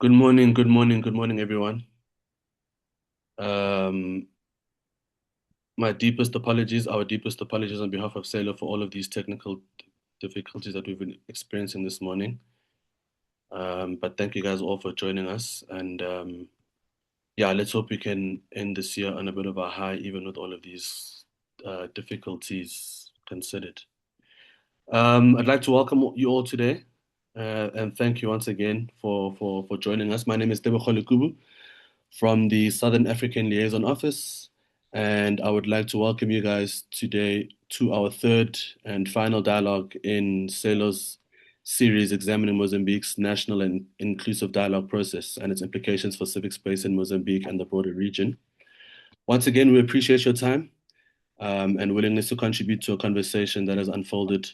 Good morning, good morning, good morning, everyone. Um, my deepest apologies, our deepest apologies on behalf of SALO for all of these technical difficulties that we've been experiencing this morning. But thank you guys all for joining us. And yeah, let's hope we can end this year on a bit of a high, even with all of these difficulties considered. I'd like to welcome you all today and thank you once again for joining us. My name is Tebogo Kubu from the Southern African Liaison Office, and I would like to welcome you guys today to our third and final dialogue in SALO's series examining Mozambique's national and inclusive dialogue process and its implications for civic space in Mozambique and the broader region. Once again, we appreciate your time and willingness to contribute to a conversation that has unfolded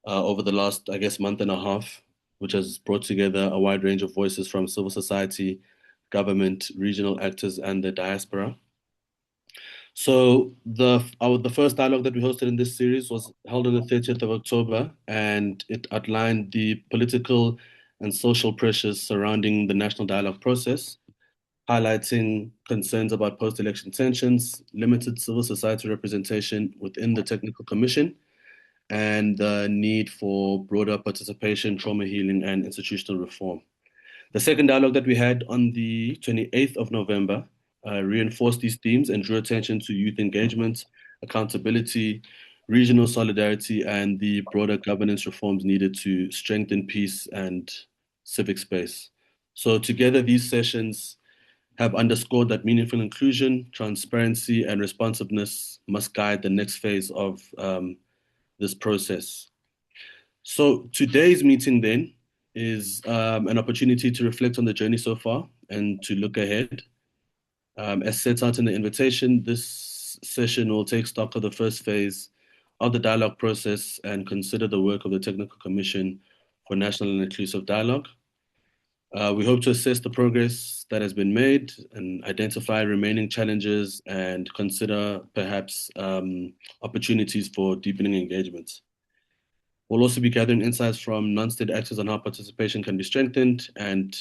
over the last, I guess, month and a half, which has brought together a wide range of voices from civil society, government, regional actors, and the diaspora. So the first dialogue that we hosted in this series was held on the 30th of October, and it outlined the political and social pressures surrounding the national dialogue process, highlighting concerns about post-election tensions, limited civil society representation within the technical commission, and the need for broader participation, trauma healing, and institutional reform. The second dialogue that we had on the 28th of November reinforced these themes and drew attention to youth engagement, accountability, regional solidarity, and the broader governance reforms needed to strengthen peace and civic space. So, together, these sessions have underscored that meaningful inclusion, transparency, and responsiveness must guide the next phase of this process. So today's meeting then is an opportunity to reflect on the journey so far and to look ahead. As set out in the invitation, this session will take stock of the first phase of the dialogue process and consider the work of the Technical Commission for National and Inclusive Dialogue. We hope to assess the progress that has been made and identify remaining challenges and consider perhaps opportunities for deepening engagement. We'll also be gathering insights from non-state actors on how participation can be strengthened and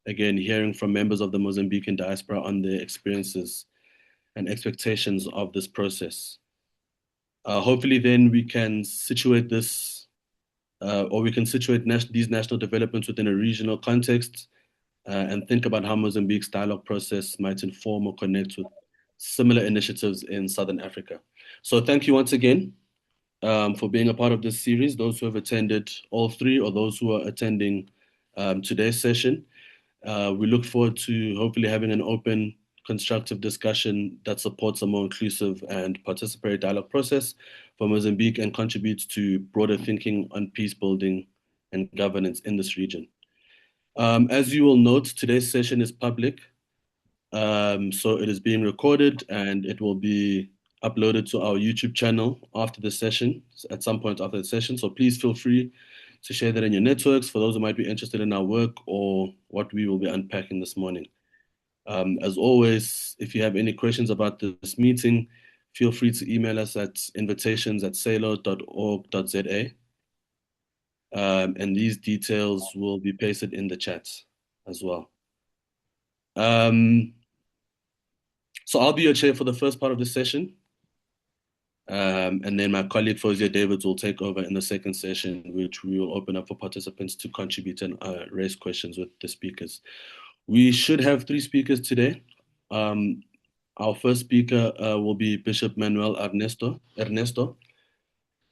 again, hearing from members of the Mozambican diaspora on their experiences and expectations of this process. Hopefully then we can situate this or we can situate these national developments within a regional context and think about how Mozambique's dialogue process might inform or connect with similar initiatives in Southern Africa. So thank you once again for being a part of this series, those who have attended all three or those who are attending today's session. We look forward to hopefully having an open, constructive discussion that supports a more inclusive and participatory dialogue process for Mozambique and contributes to broader thinking on peace building and governance in this region. As you will note, today's session is public, so it is being recorded and it will be uploaded to our YouTube channel after the session, at some point after the session. So please feel free to share that in your networks for those who might be interested in our work or what we will be unpacking this morning. As always, if you have any questions about this meeting, feel free to email us at invitations@salo.org.za. And these details will be pasted in the chat as well. So I'll be your chair for the first part of the session. And then my colleague Fozia Davids will take over in the second session, which we will open up for participants to contribute and raise questions with the speakers. We should have three speakers today. Our first speaker will be Bishop Manuel Ernesto,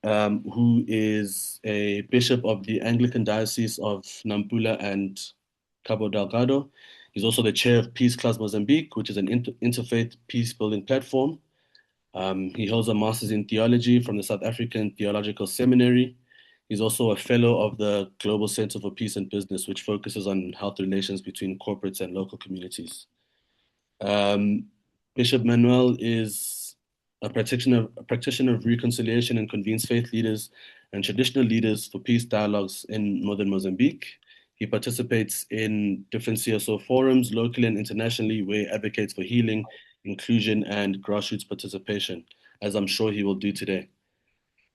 who is a bishop of the Anglican Diocese of Nampula and Cabo Delgado. He's also the chair of Peace Class Mozambique, which is an interfaith peace building platform. He holds a master's in theology from the South African Theological Seminary. He's also a fellow of the Global Center for Peace and Business, which focuses on health relations between corporates and local communities. Bishop Manuel is a practitioner of reconciliation and convenes faith leaders and traditional leaders for peace dialogues in northern Mozambique. He participates in different CSO forums locally and internationally where he advocates for healing, inclusion, and grassroots participation, as I'm sure he will do today.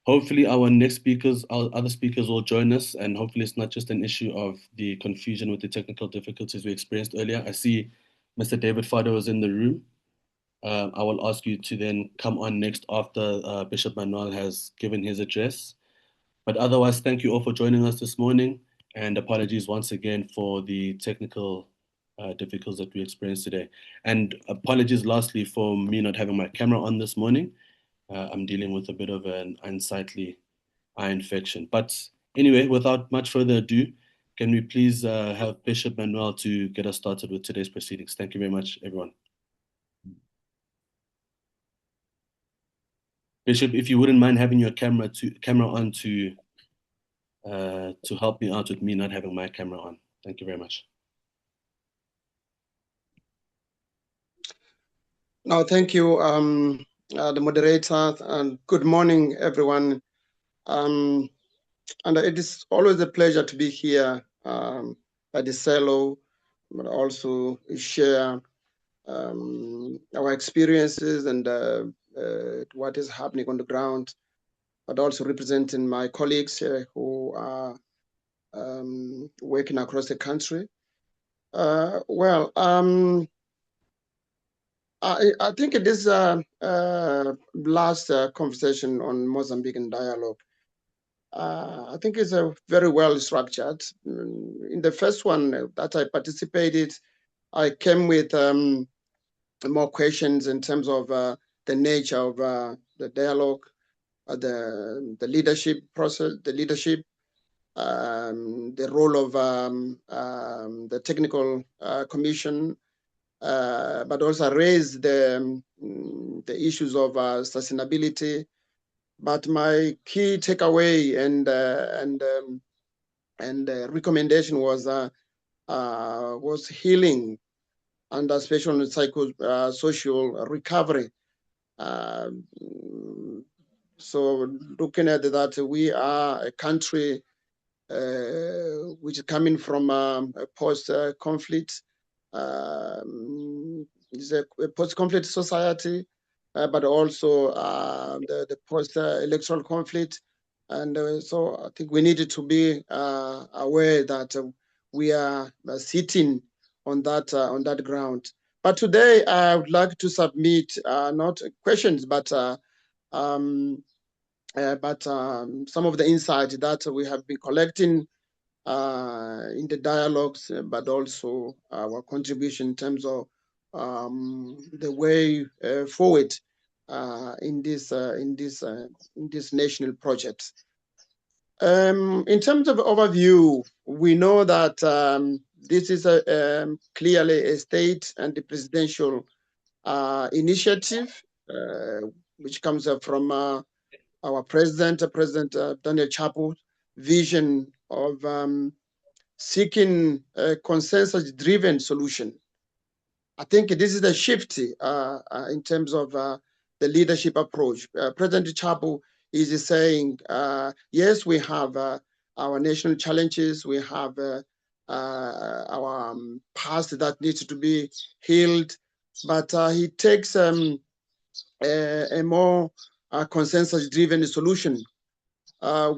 Hopefully our next speakers, our other speakers will join us, and hopefully it's not just an issue of the confusion with the technical difficulties we experienced earlier. I see Mr. David Fado is in the room. I will ask you to then come on next after Bishop Manuel has given his address. But otherwise, thank you all for joining us this morning, and apologies once again for the technical difficulties that we experienced today. And apologies lastly for me not having my camera on this morning. I'm dealing with a bit of an unsightly eye infection. But anyway, without much further ado, can we please have Bishop Manuel to get us started with today's proceedings? Thank you very much, everyone. Bishop, if you wouldn't mind having your camera on to help me out with me not having my camera on. Thank you very much. No, thank you, the moderator, and good morning, everyone. And it is always a pleasure to be here at the SALO, but also share our experiences and what is happening on the ground, but also representing my colleagues who are working across the country. I think it is last conversation on Mozambican dialogue. I think it's a very well structured. In the first one that I participated, I came with more questions in terms of the nature of the dialogue, the leadership process, the leadership, the role of the technical commission, but also raise the issues of sustainability. But my key takeaway and recommendation was healing and especially social recovery. So looking at that, we are a country which is coming from a post-conflict. It's a post-conflict society, but also the post-electoral conflict. And so I think we needed to be aware that we are sitting on that ground. But today I would like to submit not questions, but some of the insight that we have been collecting in the dialogues, but also our contribution in terms of the way forward in this national project. In terms of overview, we know that this is clearly a state and the presidential initiative, which comes from our President Daniel Chapo's vision of seeking a consensus-driven solution. I think this is a shift in terms of the leadership approach. President Chapo is saying, yes, we have our national challenges, we have our past that needs to be healed, but he takes a more consensus-driven solution,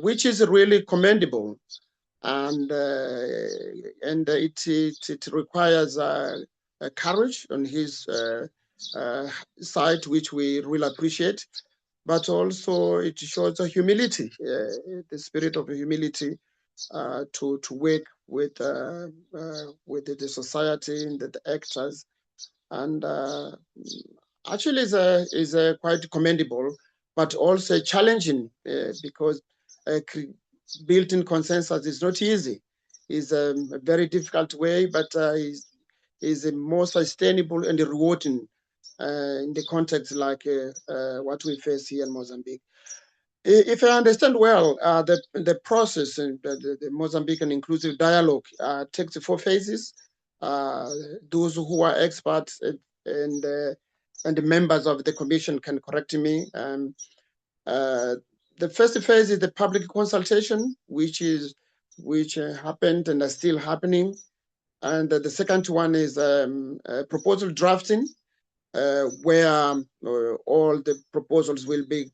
which is really commendable, and it requires courage on his side, which we really appreciate, but also it shows a humility, the spirit of humility to work with the society and the actors, and actually is quite commendable, but also challenging because built-in consensus is not easy. It's a very difficult way, but is more sustainable and rewarding in the context like what we face here in Mozambique. If I understand well, the process, the Mozambican inclusive dialogue takes 4 phases. Those who are experts and the members of the commission can correct me. The first phase is the public consultation, which happened and are still happening. And the second one is proposal drafting, where all the proposals will be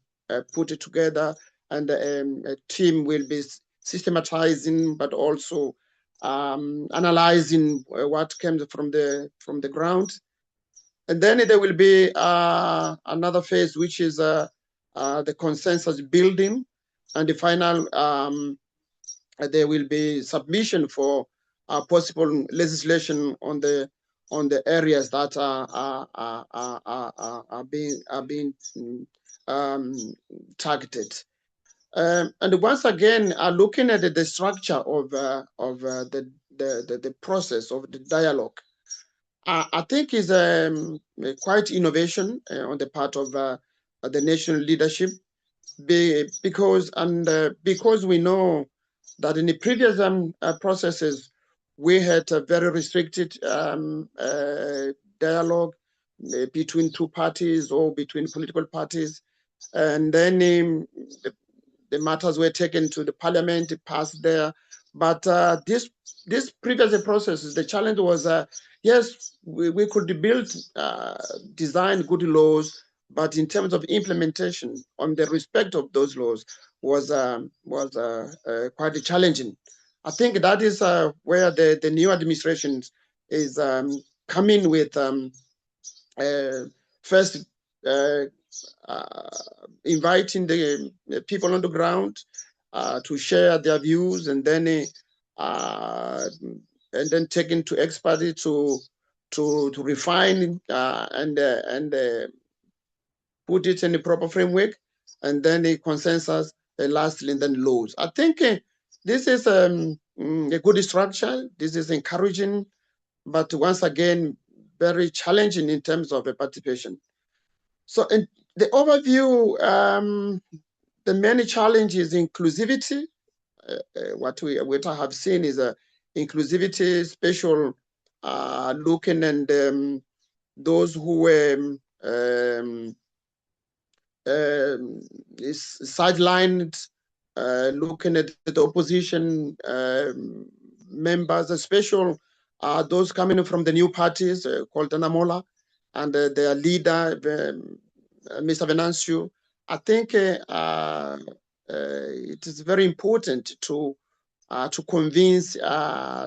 put together and a team will be systematizing, but also analyzing what comes from the ground. And then there will be another phase, which is the consensus building, and the final. There will be submission for possible legislation on the areas that are being targeted. And once again, looking at the structure of the process of the dialogue, I think is quite innovation on the part of the national leadership, because we know that in the previous processes we had a very restricted dialogue between two parties or between political parties, and then the matters were taken to the parliament, passed there. But this previous processes, the challenge was, yes, we could build, design good laws, but in terms of implementation on the respect of those laws was quite challenging. I think that is where the new administration is coming with first inviting the people on the ground to share their views, and then taking to experts to refine and put it in the proper framework, and then the consensus, lastly, and then laws. I think this is a good structure. This is encouraging, but once again, very challenging in terms of participation. So in the overview, the many challenges, inclusivity. What I have seen is inclusivity, special looking, and those who were is sidelined, looking at the opposition members, especially those coming from the new parties called Namola, and their leader, Mr. Venancio. I think it is very important to convince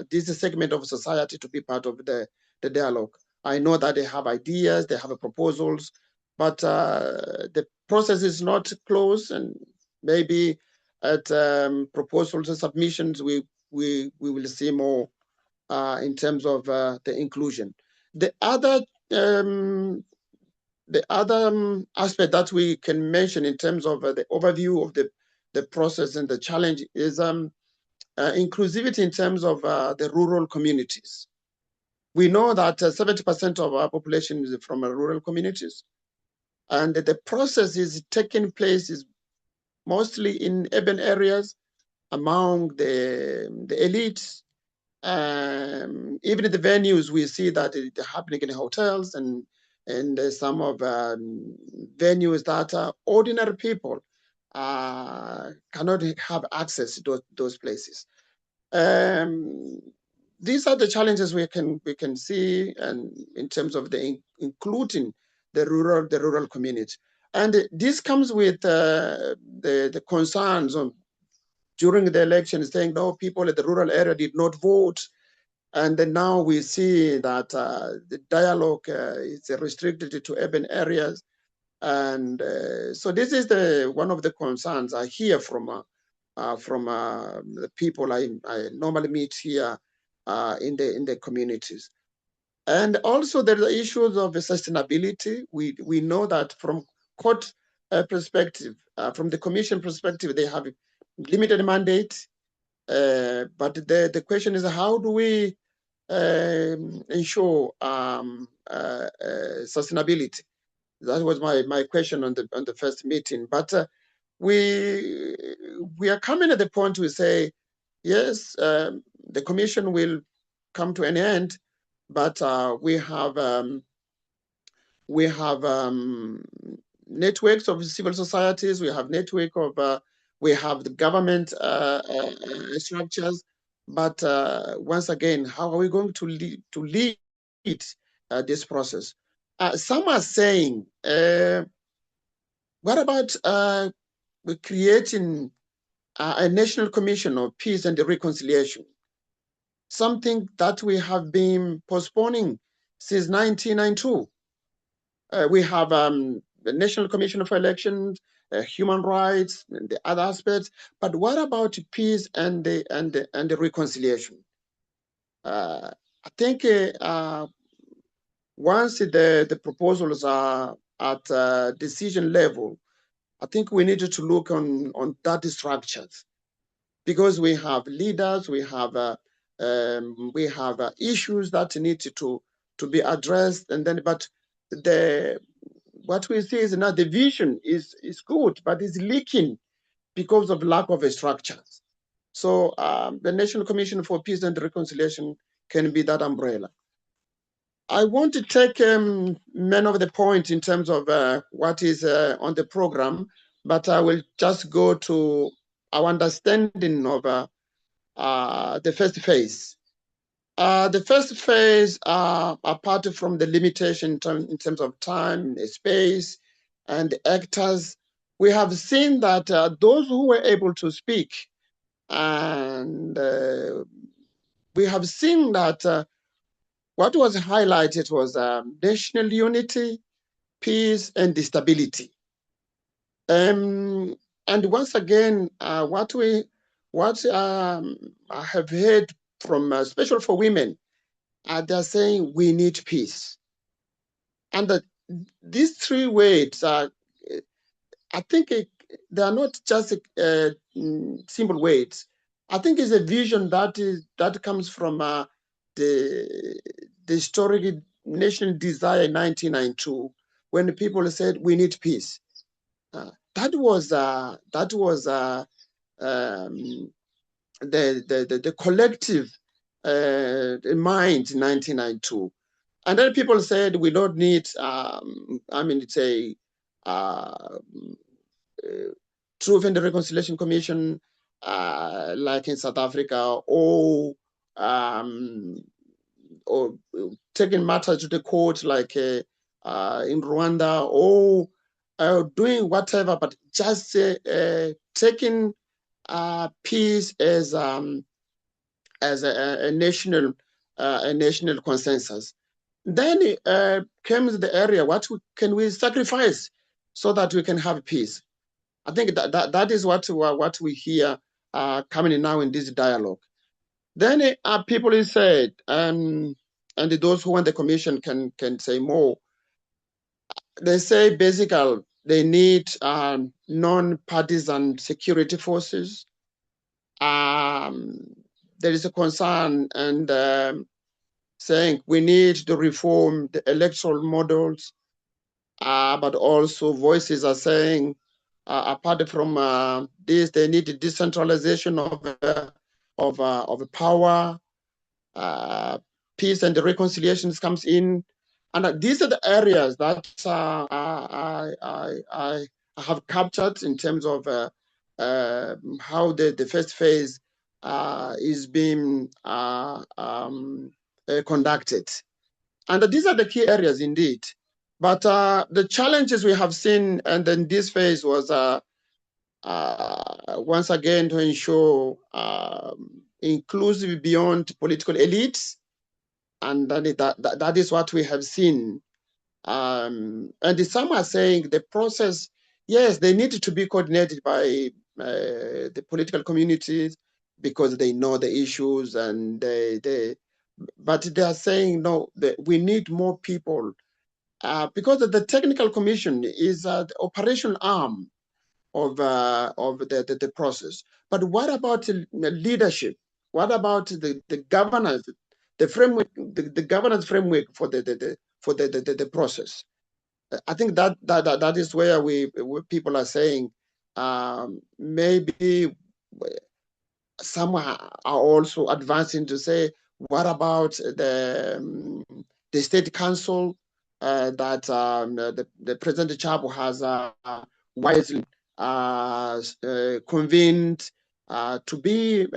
this segment of society to be part of the dialogue. I know that they have ideas, they have proposals, but the process is not closed, and maybe at proposals and submissions we will see more in terms of the inclusion. The other aspect that we can mention in terms of the overview of the process and the challenge is inclusivity in terms of the rural communities. We know that 70% of our population is from rural communities, and the process is taking place is mostly in urban areas among the elites. Even the venues, we see that it's happening in hotels and some of venues that ordinary people cannot have access to those places. These are the challenges we can see, and in terms of the including the rural community, and this comes with the concerns on during the election, saying no, people in the rural area did not vote. And then now we see that the dialogue is restricted to urban areas. And so this is one of the concerns I hear from the people I normally meet here in the communities. And also there are issues of sustainability. We know that from court perspective, from the commission perspective, they have limited mandate. But the question is, how do we ensure sustainability? That was my question on the first meeting. But we are coming at the point we say, yes, the commission will come to an end, but we have networks of civil societies. We have network of we have the government structures. But once again, how are we going to lead this process? Some are saying, what about we're creating a National Commission of Peace and Reconciliation, something that we have been postponing since 1992. We have the National Commission for Elections, human rights, and the other aspects. But what about peace and the reconciliation? I think once the proposals are at decision level, I think we need to look on that structures, because we have leaders, we have issues that need to be addressed, and then what we see is now the vision is good, but it's leaking because of lack of a structure. So the National Commission for Peace and Reconciliation can be that umbrella. I want to take many of the point in terms of what is on the program, but I will just go to our understanding of the first phase. The first phase, apart from the limitation in terms of time, space, and actors, we have seen that those who were able to speak, and we have seen that what was highlighted was national unity, peace, and stability. And once again, what I have heard from, especially for women, they're saying we need peace. And these three words are, I think they are not just simple words. I think it's a vision that comes from the historic national desire in 1992, when the people said we need peace. That was the collective mind in 1992. And then people said we don't need, it's a Truth and Reconciliation Commission like in South Africa, or taking matters to the court like in Rwanda, or doing whatever, but just taking peace as a national consensus. Then comes the area, what can we sacrifice so that we can have peace? I think that is what we hear coming now in this dialogue. Then people said, and those who want the commission can say more. They say basically they need non-partisan security forces. There is a concern and saying we need to reform the electoral models, but also voices are saying, apart from this, they need the decentralization of power. Peace and the reconciliations comes in, and these are the areas that I have captured in terms of how the first phase is being conducted. And these are the key areas indeed. But the challenges we have seen, and then this phase was once again to ensure inclusive beyond political elites, and that is what we have seen. And some are saying the process, yes, they need to be coordinated by the political communities because they know the issues, and but they are saying no, we need more people because the technical commission is the operation arm of the process. But what about leadership? What about the governance, the framework, the governance framework for the process? I think that is where people are saying maybe some are also advancing to say, what about the state council that the President Chabo has wisely convened to be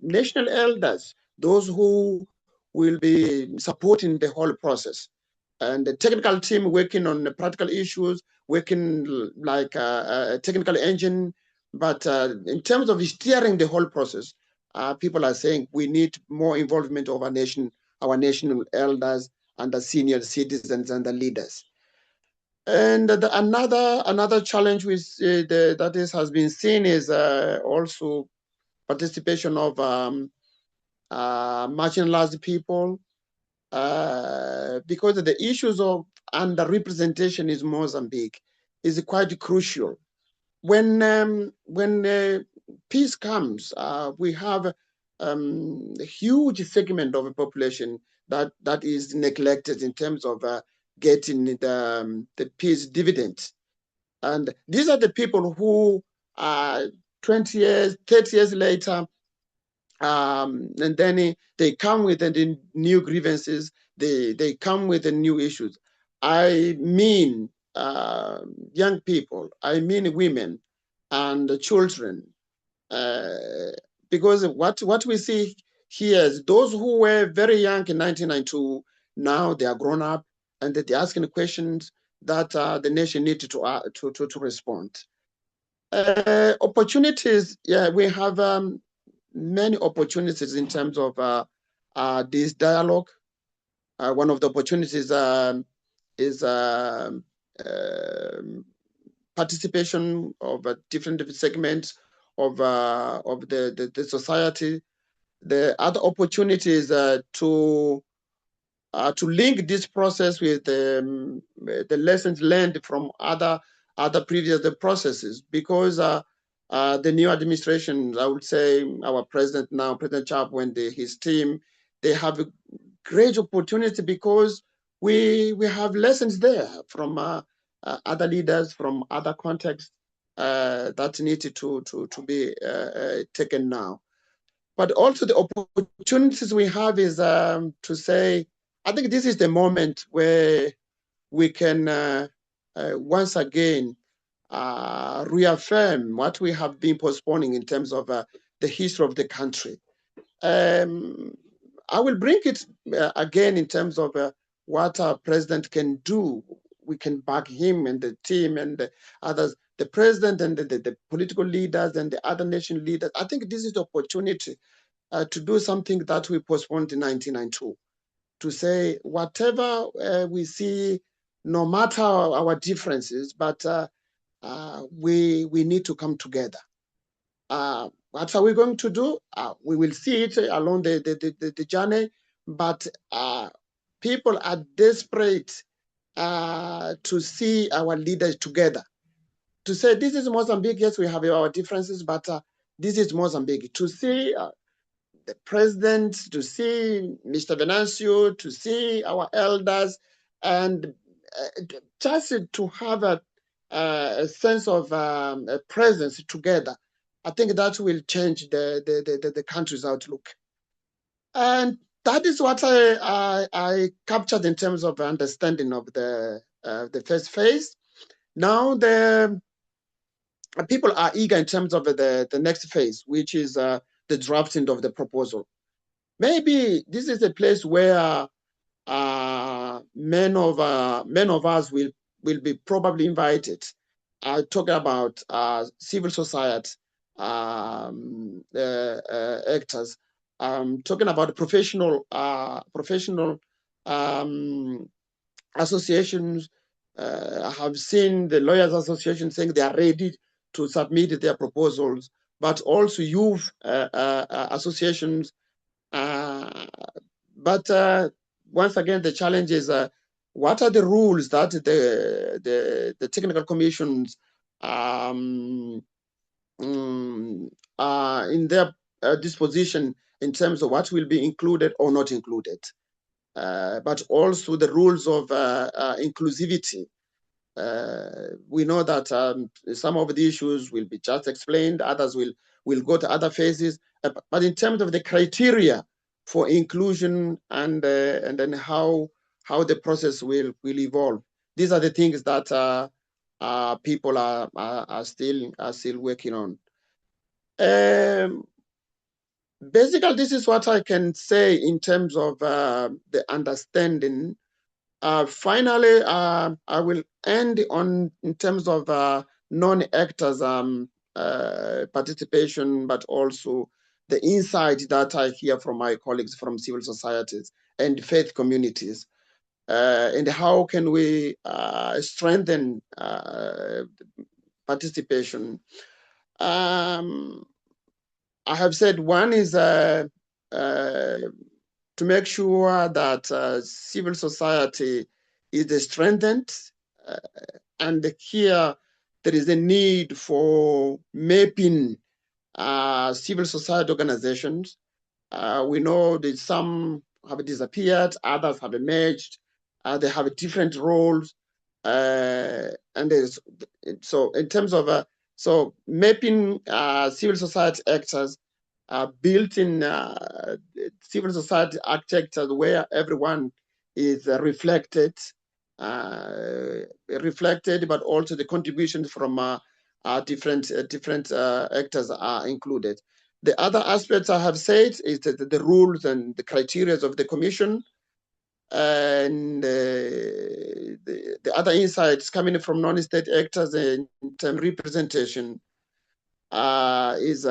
national elders, those who will be supporting the whole process. and the technical team working on the practical issues, working like a technical engine. But in terms of steering the whole process, people are saying we need more involvement of our national elders and the senior citizens and the leaders. And another challenge has been seen is also participation of marginalized people, because the issues of underrepresentation in Mozambique is quite crucial. When peace comes, we have a huge segment of the population that is neglected in terms of getting the peace dividend. And these are the people who 20 years, 30 years later, and then they come with the new grievances, they come with the new issues. I mean young people, I mean women and children, because what we see here is those who were very young in 1992, now they are grown up and they're asking questions that the nation needs to respond. Opportunities, yeah, we have many opportunities in terms of this dialogue. One of the opportunities is participation of different segments of the society. The other opportunity is to link this process with the lessons learned from other previous processes, because the new administration, I would say our president now, President Chap, and his team, they have a great opportunity because we have lessons there from other leaders from other contexts that needed to be taken now. But also the opportunities we have is to say, I think this is the moment where we can once again reaffirm what we have been postponing in terms of the history of the country. I will bring it again in terms of what our president can do. We can back him and the team and the others, the president and the political leaders and the other nation leaders. I think this is the opportunity to do something that we postponed in 1992, to say whatever we see, no matter our differences, but we need to come together. What are we going to do? We will see it along the journey, but people are desperate to see our leaders together, to say this is Mozambique. Yes, we have our differences, but this is Mozambique. To see the president, to see Mr. Venancio, to see our elders, and just to have a sense of a presence together. I think that will change the country's outlook. And that is what I captured in terms of understanding of the first phase. Now the people are eager in terms of the next phase, which is the drafting of the proposal. Maybe this is a place where many of us will be probably invited. Talking about civil society actors, talking about professional associations. I have seen the Lawyers Association saying they are ready to submit their proposals, but also youth associations. But once again, the challenge is what are the rules that the technical commissions are in their disposition in terms of what will be included or not included, but also the rules of inclusivity. We know that some of the issues will be just explained, others will go to other phases, but in terms of the criteria for inclusion and then how the process will evolve, these are the things that people are still working on. Basically, this is what I can say in terms of the understanding Finally, I will end on in terms of non-actors participation, but also the insight that I hear from my colleagues from civil societies and faith communities, and how can we strengthen participation. I have said one is to make sure that civil society is strengthened. And here there is a need for mapping civil society organizations. We know that some have disappeared, others have emerged, they have different roles. And so in terms of so mapping civil society actors, built-in civil society architecture where everyone is reflected, but also the contributions from different actors are included. The other aspects I have said is the rules and the criteria of the commission, and the other insights coming from non-state actors in terms of representation is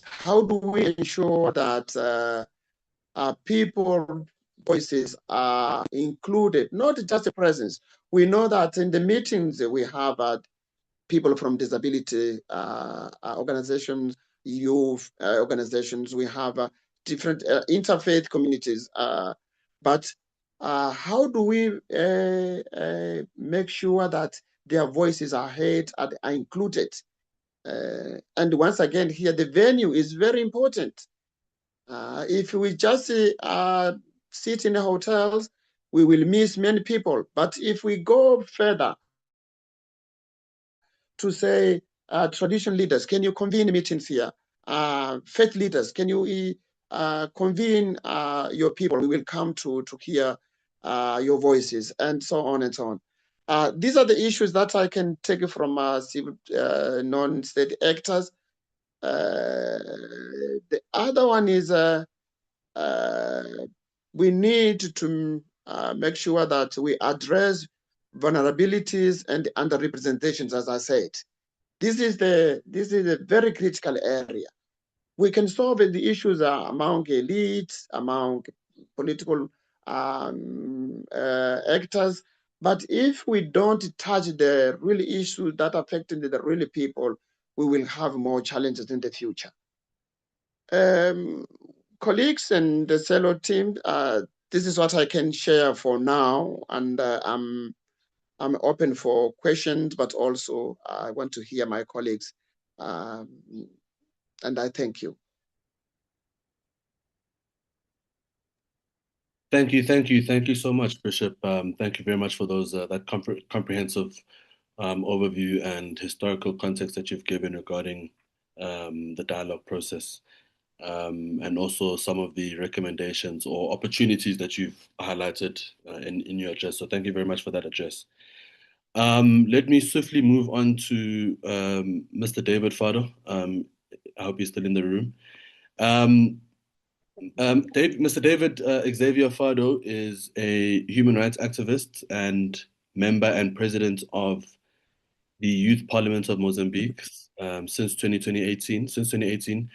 how do we ensure that people's voices are included, not just a presence. We know that in the meetings we have people from disability organizations, youth organizations, we have different interfaith communities, but how do we make sure that their voices are heard and are included? And once again, here, the venue is very important. If we just sit in the hotels, we will miss many people. But if we go further to say, traditional leaders, can you convene meetings here? Faith leaders, can you convene your people? We will come to hear your voices, and so on and so on. These are the issues that I can take from civil non-state actors. The other one is we need to make sure that we address vulnerabilities and underrepresentations, as I said. This is a very critical area. We can solve the issues among elites, among political actors, but if we don't touch the real issues that affect the real people, we will have more challenges in the future. Colleagues and the SALO team, this is what I can share for now, and I'm open for questions, but also I want to hear my colleagues, and I thank you. Thank you so much, Bishop. Thank you very much for those that comprehensive overview and historical context that you've given regarding the dialogue process, and also some of the recommendations or opportunities that you've highlighted in your address. So thank you very much for that address. Let me swiftly move on to Mr. David Fado. I hope he's still in the room. Mr. David Xavier Fado is a human rights activist and member and president of the Youth Parliament of Mozambique since 2018,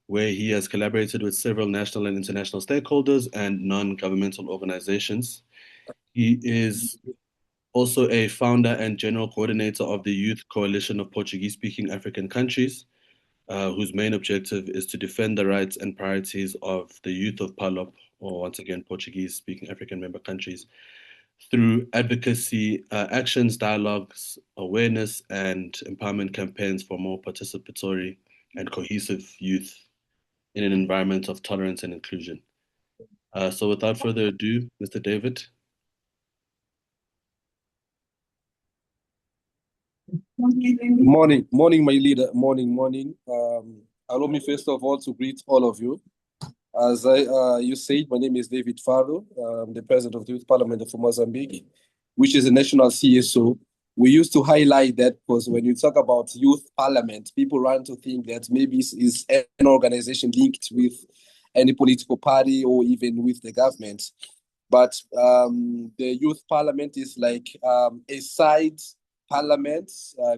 where he has collaborated with several national and international stakeholders and non-governmental organizations. He is also a founder and general coordinator of the Youth Coalition of Portuguese-speaking African countries, whose main objective is to defend the rights and priorities of the youth of PALOP, or once again, Portuguese-speaking African member countries, through advocacy actions, dialogues, awareness, and empowerment campaigns for more participatory and cohesive youth in an environment of tolerance and inclusion. So without further ado, Mr. David. Morning, my leader. Morning. Allow me first of all to greet all of you. As you said, my name is David Fado. I'm the president of the Youth Parliament of Mozambique, which is a national CSO. We used to highlight that because when you talk about youth parliament, people run to think that maybe it's an organization linked with any political party or even with the government. but the youth parliament is like a side parliament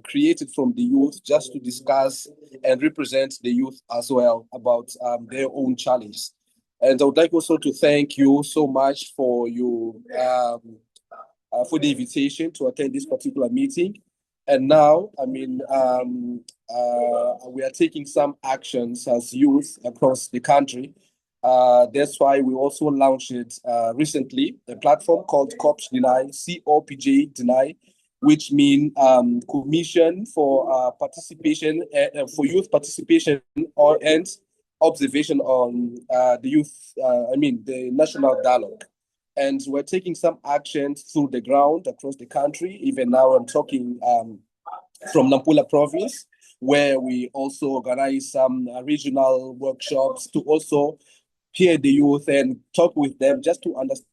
created from the youth just to discuss and represent the youth as well about their own challenges. And I would like also to thank you so much for the invitation to attend this particular meeting. And now, I mean, we are taking some actions as youth across the country. That's why we also launched recently a platform called COPJ Deny, COPJ Deny, which means Commission for Participation, for Youth Participation and Observation on the youth, the national dialogue. And we're taking some actions through the ground across the country. Even now, I'm talking from Nampula province, where we also organize some regional workshops to also hear the youth and talk with them just to understand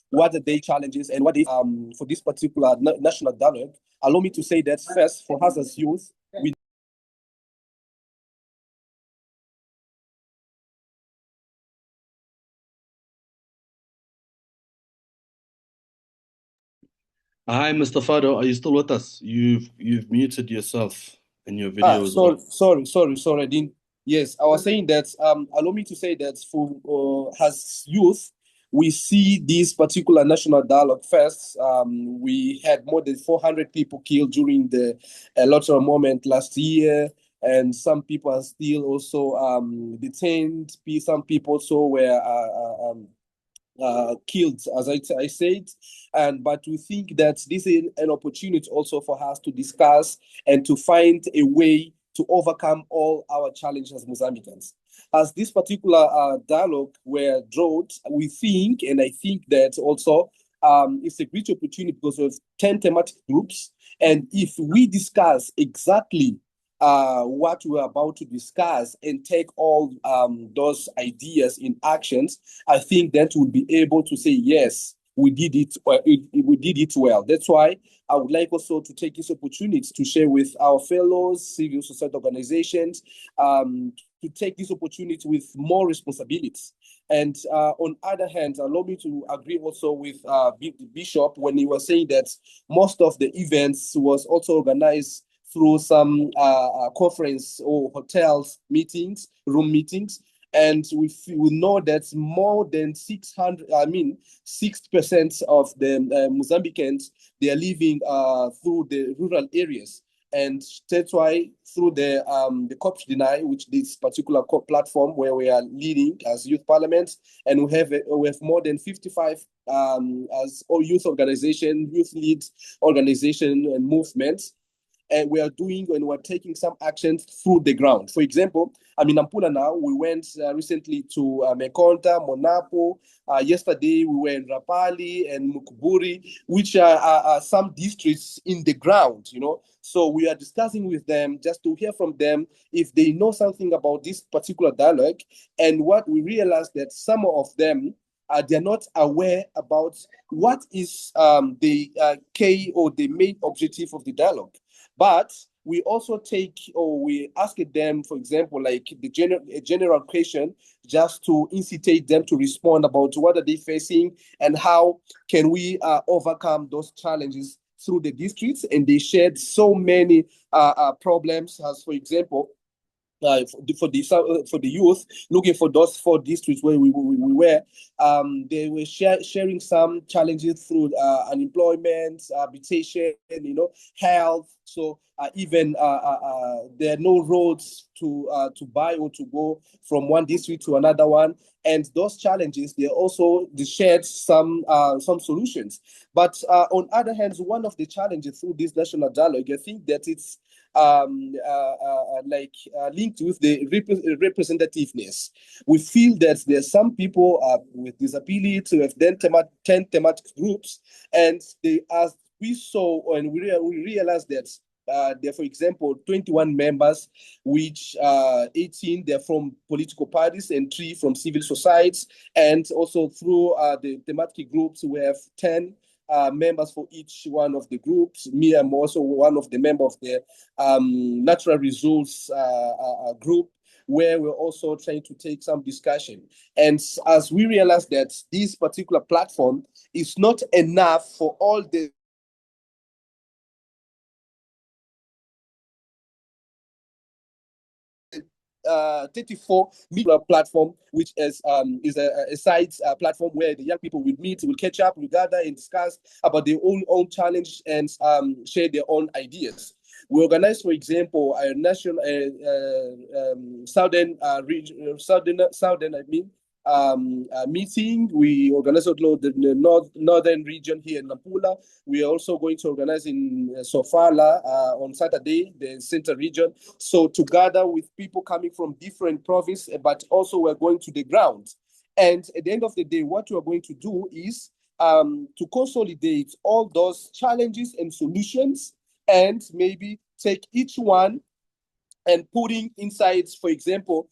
what are their challenges and what is for this particular national dialogue. Allow me to say that first, for us as youth, we Hi, Mr. Fado, are you still with us? You've muted yourself in your video as well. Sorry, I didn't. Yes, I was saying that allow me to say that for as youth, we see this particular national dialogue first. We had more than 400 people killed during the electoral moment last year, and some people are still also detained. Some people also were killed, as I said, but we think that this is an opportunity also for us to discuss and to find a way to overcome all our challenges as Mozambicans. As this particular dialogue were drawn, we think, and I think that also it's a great opportunity because we have 10 thematic groups, and if we discuss exactly what we're about to discuss and take all those ideas in actions, I think that we'll be able to say, yes, we did it. We did it well. That's why I would like also to take this opportunity to share with our fellows, civil society organizations, to take this opportunity with more responsibilities. And on other hand, allow me to agree also with the Bishop when he was saying that most of the events was also organized through some conference or hotels meetings, room meetings. And we know that more than 6%, 6% of the Mozambicans, they are living through the rural areas. And that's why through the COPJ Deny, which this particular platform where we are leading as youth parliaments, and we have more than 55 as all youth organization, youth lead organization and movements. And we are doing and we're taking some actions through the ground. For example, Nampula now, we went recently to Mekonta, Monapo. Yesterday, we were in Rapali and Mukuburi, which are some districts in the ground, So we are discussing with them just to hear from them if they know something about this particular dialogue. And what we realized that some of them, they're not aware about what is the key or the main objective of the dialogue. But we also we ask them, for example, like a general question, just to incite them to respond about what are they facing and how can we overcome those challenges through the districts. And they shared so many problems, as for example, for the youth looking for those 4 districts where we were, they were sharing some challenges through unemployment, habitation, health. So even there are no roads to buy or to go from one district to another one. And those challenges, they shared some solutions. But on other hand, one of the challenges through this national dialogue, I think that it's linked with the representativeness. We feel that there are some people with disability who have 10 thematic groups, and as we saw and we realized that there are, for example, 21 members, which 18 they're from political parties and 3 from civil societies, and also through the thematic groups we have 10 members for each one of the groups. Me, I'm also one of the members of the natural resource group, where we're also trying to take some discussion. And as we realize that this particular platform is not enough for all the 34 media platform, which is a site platform where the young people will meet, will catch up, will gather and discuss about their own challenge and share their own ideas. We organize, for example, a national southern region, meeting. We organize the northern region here in Nampula. We are also going to organize in Sofala on Saturday, the center region. So together with people coming from different provinces, but also we're going to the ground. And at the end of the day, what we're going to do is to consolidate all those challenges and solutions, and maybe take each one and putting insights. For example,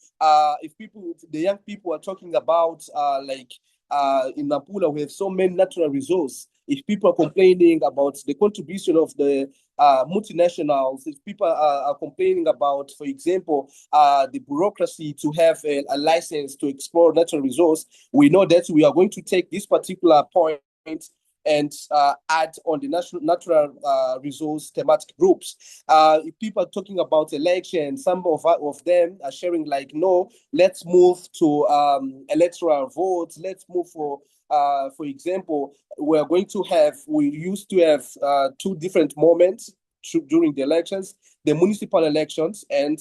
if the young people are talking about in Nampula, we have so many natural resources. If people are complaining about the contribution of the multinationals, if people are complaining about, for example, the bureaucracy to have a license to explore natural resource, we know that we are going to take this particular point and add on the natural resource thematic groups. If people are talking about elections, some of them are sharing like, no, let's move to electoral votes. Let's move for example, we used to have two different moments during the elections: the municipal elections and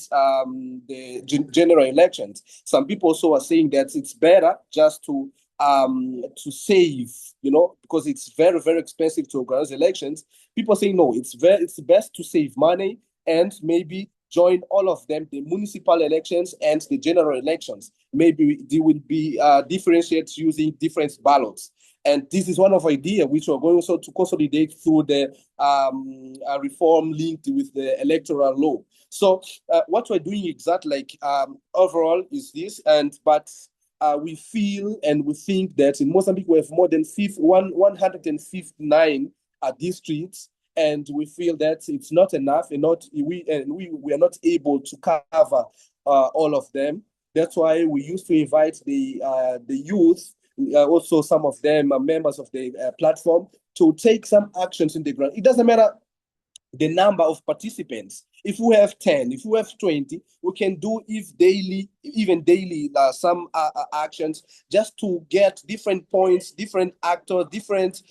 the general elections. Some people also are saying that it's better just to save, because it's very, very expensive to organize elections. People say no, it's best to save money and maybe join all of them, the municipal elections and the general elections. Maybe they will be differentiated using different ballots. And this is one of the ideas which we're going also to consolidate through the reform linked with the electoral law. So what we're doing exactly overall is this, but we feel and we think that in Mozambique we have more than 159 districts, and we feel that it's not enough, and we are not able to cover all of them. That's why we used to invite the youth, also some of them are members of the platform, to take some actions in the ground. It doesn't matter the number of participants. If we have 10, if we have 20, we can do even daily some actions, just to get different points, different actors, different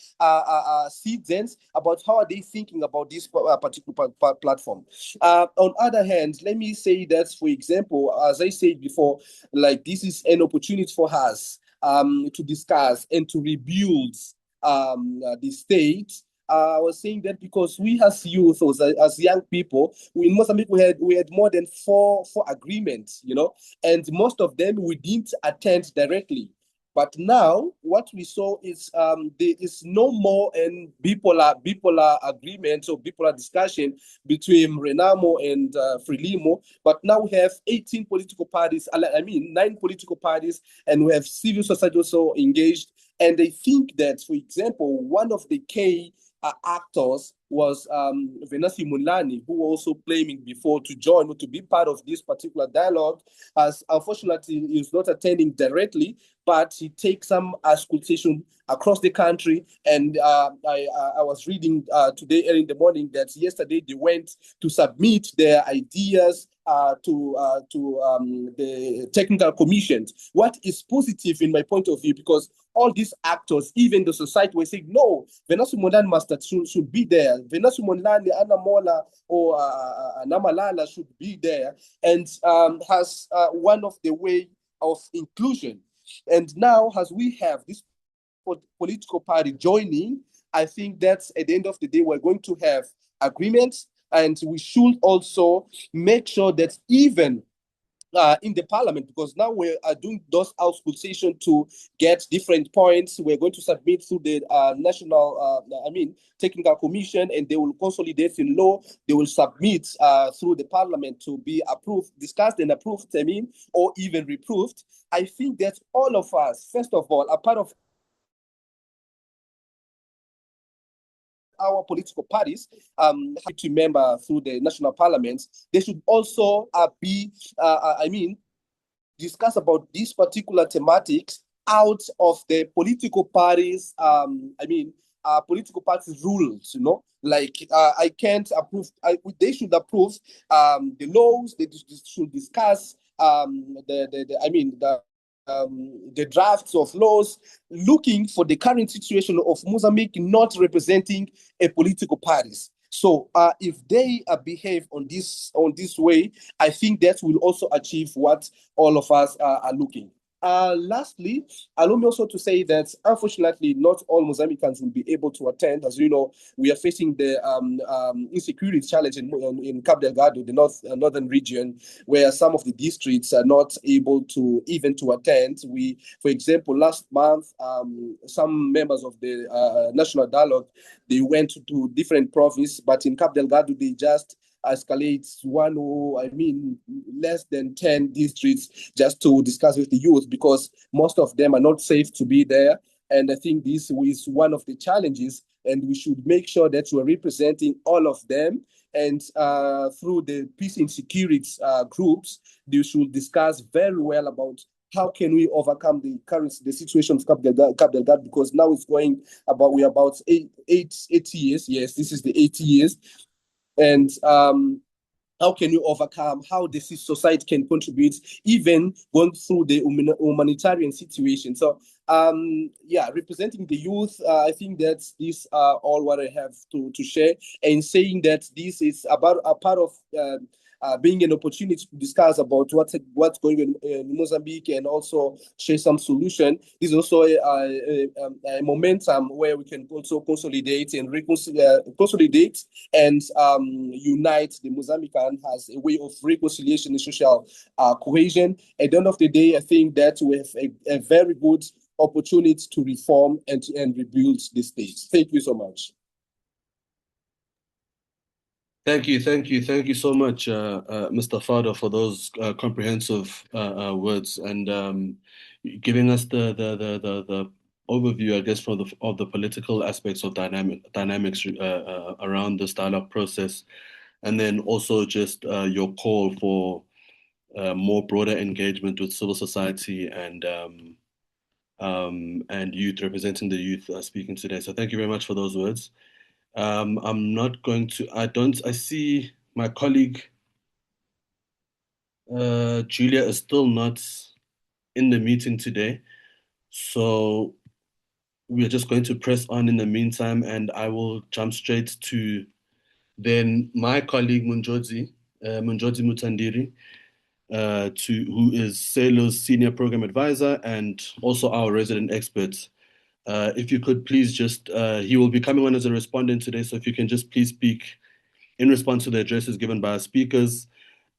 citizens about how are they thinking about this particular platform. On other hand, let me say that, for example, as I said before, this is an opportunity for us to discuss and to rebuild the state. I was saying that because we as youth, as young people, in Mozambique we had more than four agreements, and most of them we didn't attend directly. But now what we saw is there is no more an bipolar agreement or bipolar discussion between Renamo and Frelimo, but now we have 18 political parties, 9 political parties, and we have civil society also engaged. And I think that, for example, one of the key actors was Venasi Mulani, who also claiming before to join or to be part of this particular dialogue, as unfortunately is not attending directly, but he takes some auscultation across the country. And I was reading today early in the morning that yesterday they went to submit their ideas to the technical commissions. What is positive in my point of view, because all these actors, even the society, were saying, no, Venasi Mulani should be there. Venasi Mulani, Anamola, or Namalala should be there, and has one of the way of inclusion. And now, as we have this political party joining, I think that at the end of the day, we're going to have agreements, and we should also make sure that even in the parliament, because now we are doing those auscultation to get different points. We're going to submit through the national, technical commission, and they will consolidate in law. They will submit through the parliament to be approved, discussed and approved, or even reproved. I think that all of us, first of all, are part of our political parties to member through the national parliaments, they should also discuss about these particular thematics out of the political parties. Political parties rules. Like I can't approve. They should approve the laws. They should discuss the drafts of laws, looking for the current situation of Mozambique not representing a political parties. So if they behave on this way, I think that will also achieve what all of us are looking. Lastly, allow me also to say that unfortunately, not all Mozambicans will be able to attend. As you know, we are facing the insecurity challenge in Cabo Delgado, the northern region, where some of the districts are not able to even to attend. For example, last month, some members of the National Dialogue, they went to different provinces, but in Cabo Delgado, they just escalates less than 10 districts just to discuss with the youth, because most of them are not safe to be there. And I think this is one of the challenges, and we should make sure that we are representing all of them. And through the peace and security groups, they should discuss very well about how can we overcome the situation of Cabo Delgado, because now it's going about, we're about 8 years. Yes, this is the 8 years. And how can you overcome, how the society can contribute, even going through the humanitarian situation. So, representing the youth, I think that these are all what I have to share, and saying that this is about a part of being an opportunity to discuss about what's going on in Mozambique, and also share some solution. This is also a momentum where we can also consolidate and consolidate and unite the Mozambican as a way of reconciliation and social cohesion. At the end of the day, I think that we have a very good opportunity to reform and rebuild the state. Thank you so much. Thank you so much, Mr. Fado, for those comprehensive words, and giving us the overview, I guess, of the political aspects of dynamics around this dialogue process, and then also just your call for more broader engagement with civil society and youth, representing the youth speaking today. So thank you very much for those words. I'm not going to, I see my colleague, Julia, is still not in the meeting today. So we're just going to press on in the meantime, and I will jump straight to then my colleague, Munjozi Mutandiri, who is SALO's Senior Program Advisor and also our resident expert. If you could please just, he will be coming on as a respondent today, so if you can just please speak in response to the addresses given by our speakers,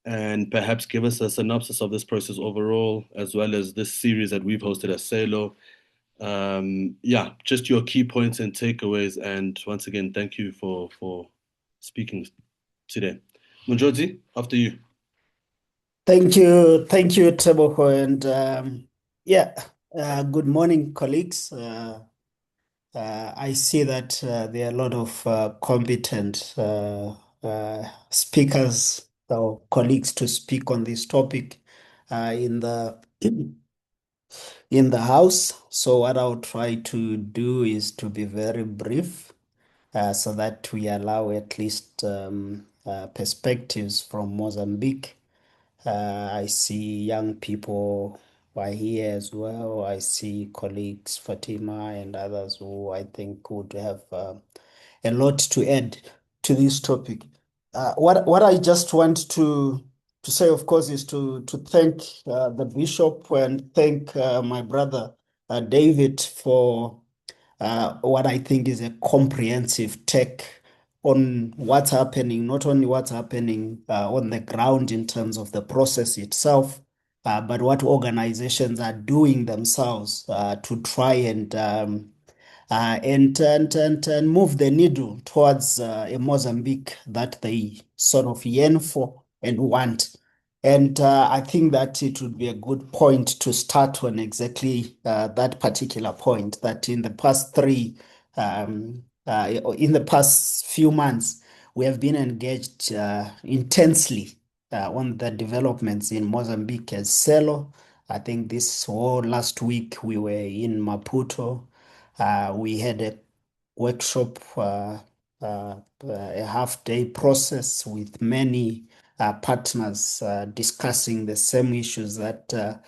and perhaps give us a synopsis of this process overall, as well as this series that we've hosted at SALO. Just your key points and takeaways, and once again, thank you for speaking today. Munjozi, after you. Thank you, Teboho, and good morning, colleagues. I see that there are a lot of competent speakers or colleagues to speak on this topic in the house. So what I'll try to do is to be very brief, so that we allow at least perspectives from Mozambique. I see young people who are here as well. I see colleagues Fatima and others who I think would have a lot to add to this topic. What I just want to say, of course, is to thank the Bishop and thank my brother David for what I think is a comprehensive take on what's happening, not only what's happening on the ground in terms of the process itself, but what organizations are doing themselves to try and move the needle towards a Mozambique that they sort of yearn for and want. And I think that it would be a good point to start on exactly that particular point, that in the past 3 in the past few months, we have been engaged intensely on the developments in Mozambique as SALO. I think this whole last week we were in Maputo. We had a workshop, a half-day process with many partners discussing the same issues that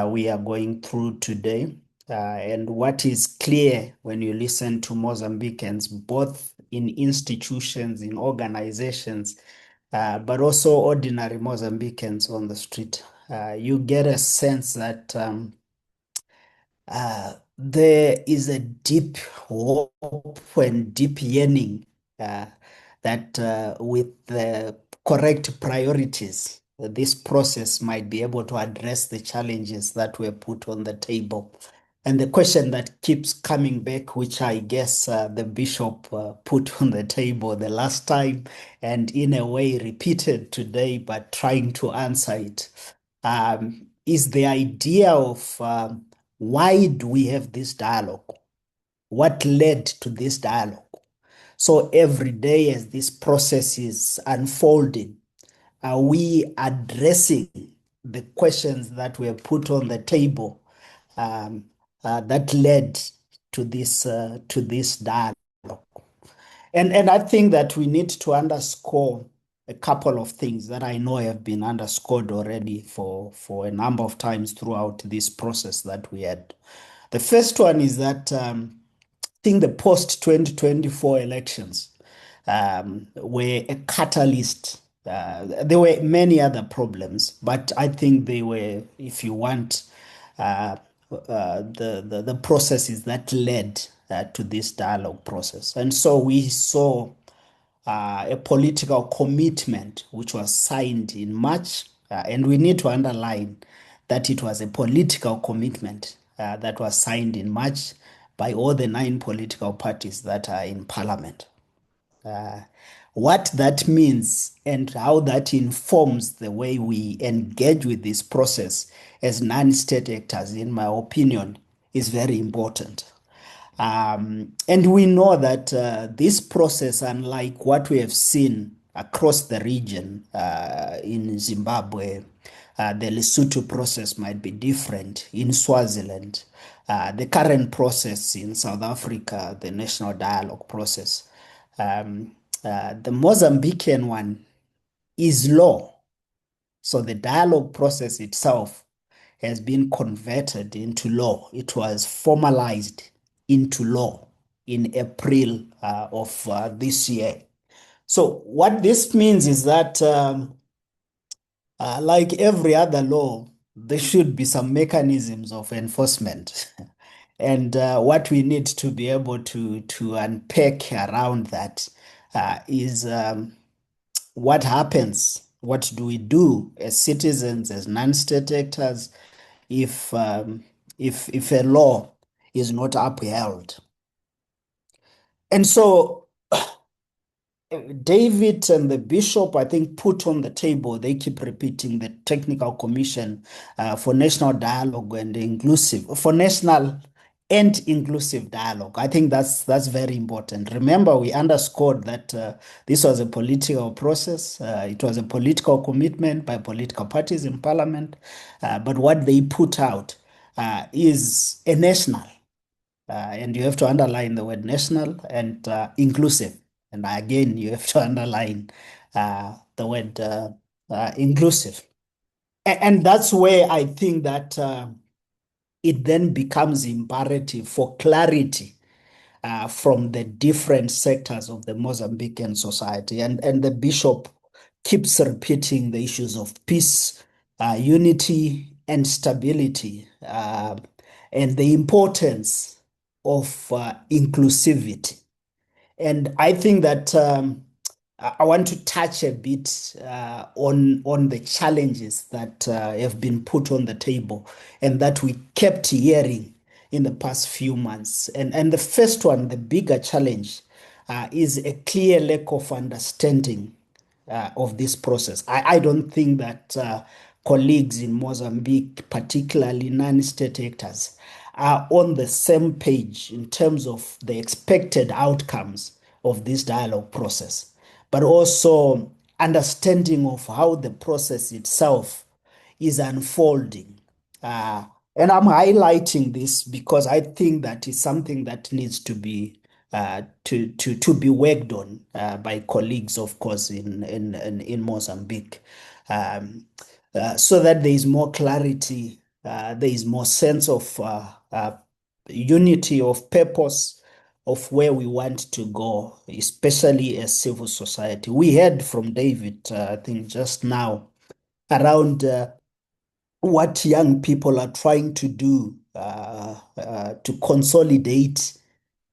we are going through today. And what is clear when you listen to Mozambicans, both in institutions, in organizations, but also ordinary Mozambicans on the street, you get a sense that there is a deep hope and deep yearning that with the correct priorities, this process might be able to address the challenges that were put on the table. And the question that keeps coming back, which I guess the bishop put on the table the last time, and in a way repeated today, but trying to answer it, is the idea of why do we have this dialogue? What led to this dialogue? So every day as this process is unfolding, are we addressing the questions that were put on the table that led to this dialogue? And I think that we need to underscore a couple of things that I know have been underscored already for a number of times throughout this process that we had. The first one is that I think the post-2024 elections were a catalyst. There were many other problems, but I think they were, if you want, the processes that led to this dialogue process. And so we saw a political commitment which was signed in March, and we need to underline that it was a political commitment that was signed in March by all the 9 political parties that are in parliament. What that means and how that informs the way we engage with this process as non-state actors, in my opinion, is very important. And we know that this process, unlike what we have seen across the region in Zimbabwe, the Lesotho process might be different in Swaziland. The current process in South Africa, the national dialogue process, the Mozambican one is law. So the dialogue process itself has been converted into law. It was formalized into law in April of this year. So what this means is that like every other law, there should be some mechanisms of enforcement. And what we need to be able to unpack around that is what happens, what do we do as citizens, as non-state actors, if a law is not upheld. And so David and the bishop, I think, put on the table, they keep repeating the Technical Commission for National Dialogue and Inclusive, for National and Inclusive Dialogue. I think that's very important. Remember, we underscored that this was a political process. It was a political commitment by political parties in parliament. But what they put out is a national, and you have to underline the word national and inclusive. And again, you have to underline the word inclusive. And that's where I think that it then becomes imperative for clarity from the different sectors of the Mozambican society. And the bishop keeps repeating the issues of peace, unity, and stability, and the importance of inclusivity. And I think that I want to touch a bit on the challenges that have been put on the table and that we kept hearing in the past few months. And the first one, the bigger challenge, is a clear lack of understanding of this process. I don't think that colleagues in Mozambique, particularly non-state actors, are on the same page in terms of the expected outcomes of this dialogue process, but also understanding of how the process itself is unfolding. And I'm highlighting this because I think that is something that needs to be to be worked on by colleagues, of course, in Mozambique, so that there is more clarity, there is more sense of unity of purpose of where we want to go, especially as civil society. We heard from David, I think just now, around what young people are trying to do to consolidate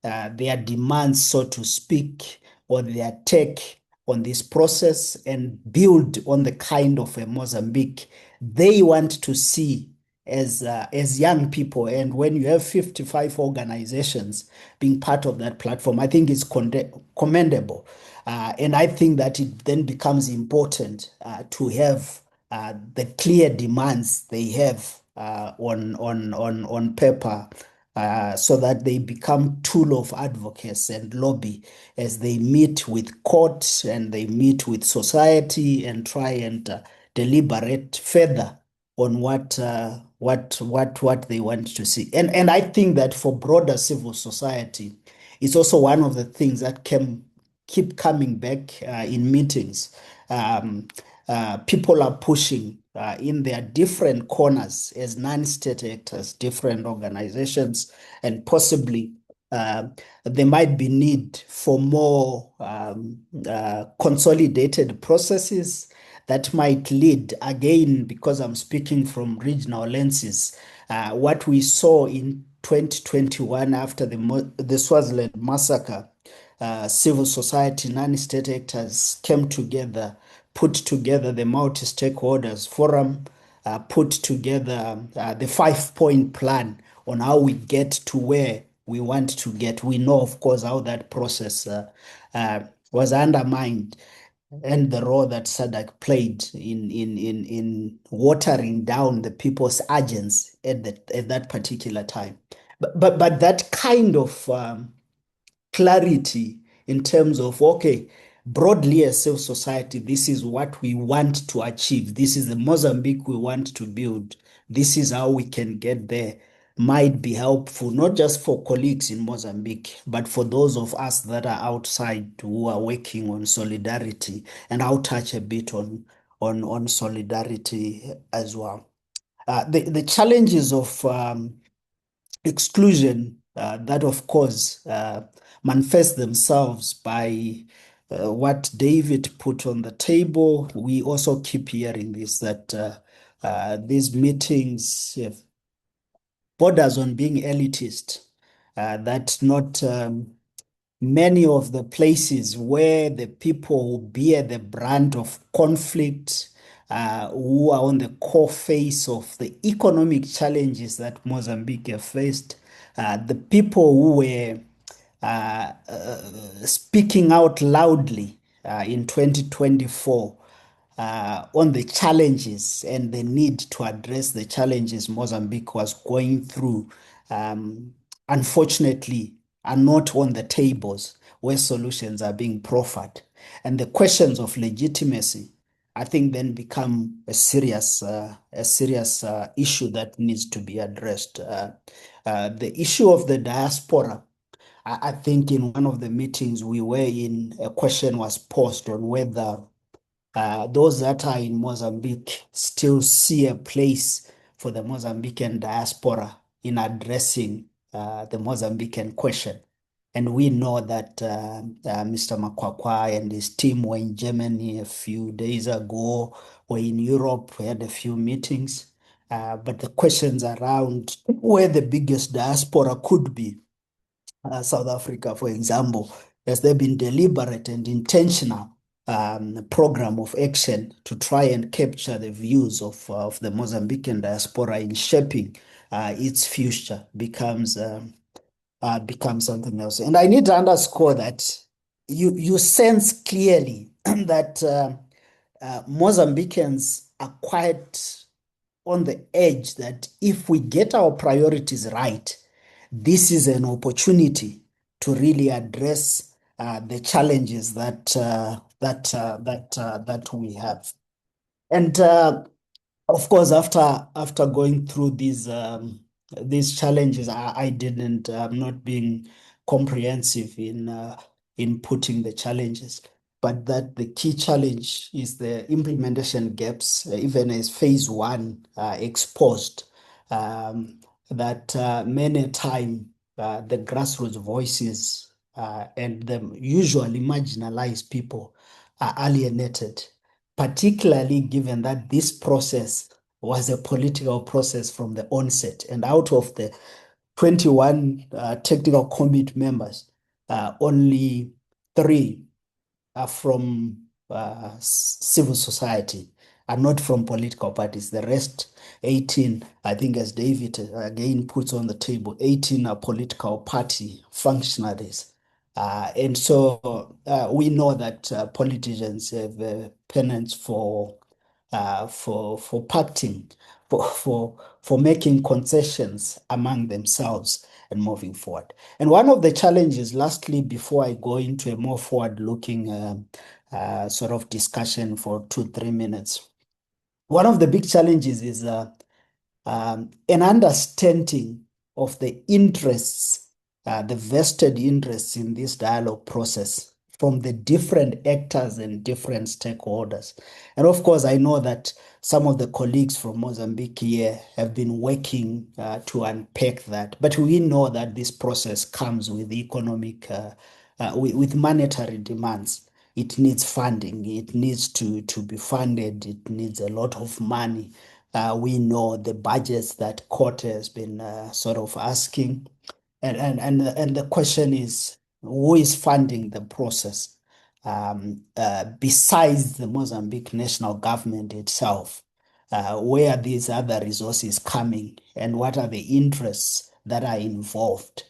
their demands, so to speak, or their take on this process and build on the kind of a Mozambique they want to see as young people. And when you have 55 organizations being part of that platform, I think it's commendable. And I think that it then becomes important to have the clear demands they have on paper, so that they become tool of advocacy and lobby as they meet with court and they meet with society and try and deliberate further on what they want to see. And I think that for broader civil society, it's also one of the things that keep coming back in meetings. People are pushing in their different corners as non-state actors, different organizations, and possibly there might be need for more consolidated processes that might lead, again, because I'm speaking from regional lenses, what we saw in 2021 after the Swaziland massacre. Civil society, non-state actors came together, put together the multi-stakeholders forum, put together the 5-point plan on how we get to where we want to get. We know, of course, how that process was undermined and the role that SADC played in watering down the people's urgency at that particular time. But that kind of clarity in terms of, okay, broadly as civil society, this is what we want to achieve. This is the Mozambique we want to build. This is how we can get there, might be helpful, not just for colleagues in Mozambique, but for those of us that are outside who are working on solidarity. And I'll touch a bit on solidarity as well. The challenges of exclusion that, of course, manifest themselves by what David put on the table. We also keep hearing this, that these meetings have borders on being elitist, that not many of the places where the people who bear the brunt of conflict, who are on the core face of the economic challenges that Mozambique have faced, the people who were speaking out loudly in 2024 on the challenges and the need to address the challenges Mozambique was going through, unfortunately, are not on the tables where solutions are being proffered. And the questions of legitimacy, I think, then become a serious issue that needs to be addressed. The issue of the diaspora, I think in one of the meetings we were in, a question was posed on whether those that are in Mozambique still see a place for the Mozambican diaspora in addressing the Mozambican question. And we know that Mr. Makwakwa and his team were in Germany a few days ago, were in Europe, we had a few meetings. But the questions around where the biggest diaspora could be, South Africa, for example, has there been deliberate and intentional program of action to try and capture the views of the Mozambican diaspora in shaping its future becomes something else. And I need to underscore that you sense clearly that Mozambicans are quite on the edge that if we get our priorities right, this is an opportunity to really address the challenges that we have. And of course, after going through these challenges, I didn't. I'm not being comprehensive in putting the challenges, but that the key challenge is the implementation gaps, even as phase one exposed. That many times the grassroots voices and the usually marginalized people are alienated, particularly given that this process was a political process from the onset. And out of the 21 technical committee members, only 3 are from civil society, are not from political parties. The rest, 18, I think, as David again puts on the table, 18 are political party functionaries. And so we know that politicians have penance for pacting, for making concessions among themselves and moving forward. And one of the challenges, lastly, before I go into a more forward-looking sort of discussion for 2-3 minutes, one of the big challenges is an understanding of the interests, the vested interests in this dialogue process from the different actors and different stakeholders. And of course, I know that some of the colleagues from Mozambique here have been working to unpack that, but we know that this process comes with economic, with monetary demands. It needs funding. It needs to be funded. It needs a lot of money. We know the budgets that court has been sort of asking. And the question is, who is funding the process besides the Mozambique national government itself? Where are these other resources coming and what are the interests that are involved?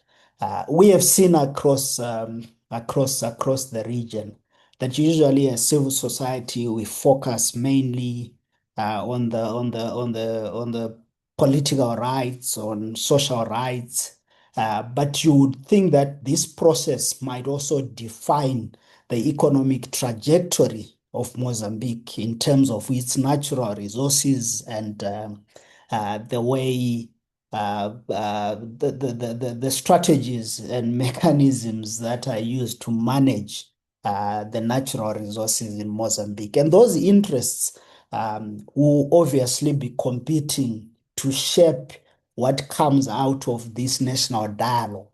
We have seen across the region that usually as civil society we focus mainly on the political rights, on social rights, but you would think that this process might also define the economic trajectory of Mozambique in terms of its natural resources and the way the strategies and mechanisms that are used to manage the natural resources in Mozambique. And those interests will obviously be competing to shape what comes out of this national dialogue.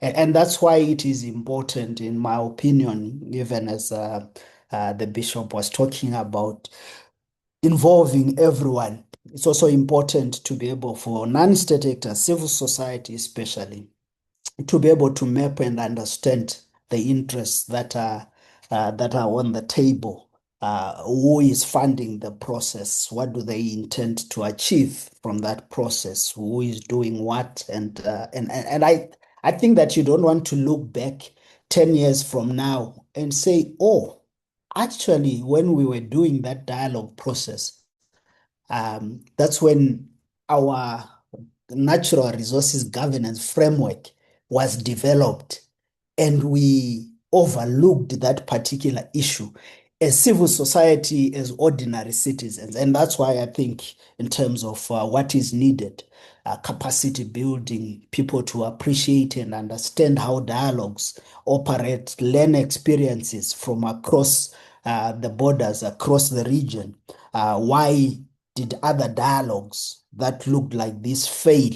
And that's why it is important, in my opinion, even as the bishop was talking about involving everyone. It's also important to be able for non-state actors, civil society especially, to be able to map and understand the interests that are on the table. Who is funding the process? What do they intend to achieve from that process? Who is doing what? And I think that you don't want to look back 10 years from now and say, oh, actually, when we were doing that dialogue process, that's when our natural resources governance framework was developed and we overlooked that particular issue as civil society, as ordinary citizens. And that's why I think in terms of what is needed, capacity building, people to appreciate and understand how dialogues operate, learn experiences from across the borders, across the region. Why did other dialogues that looked like this fail?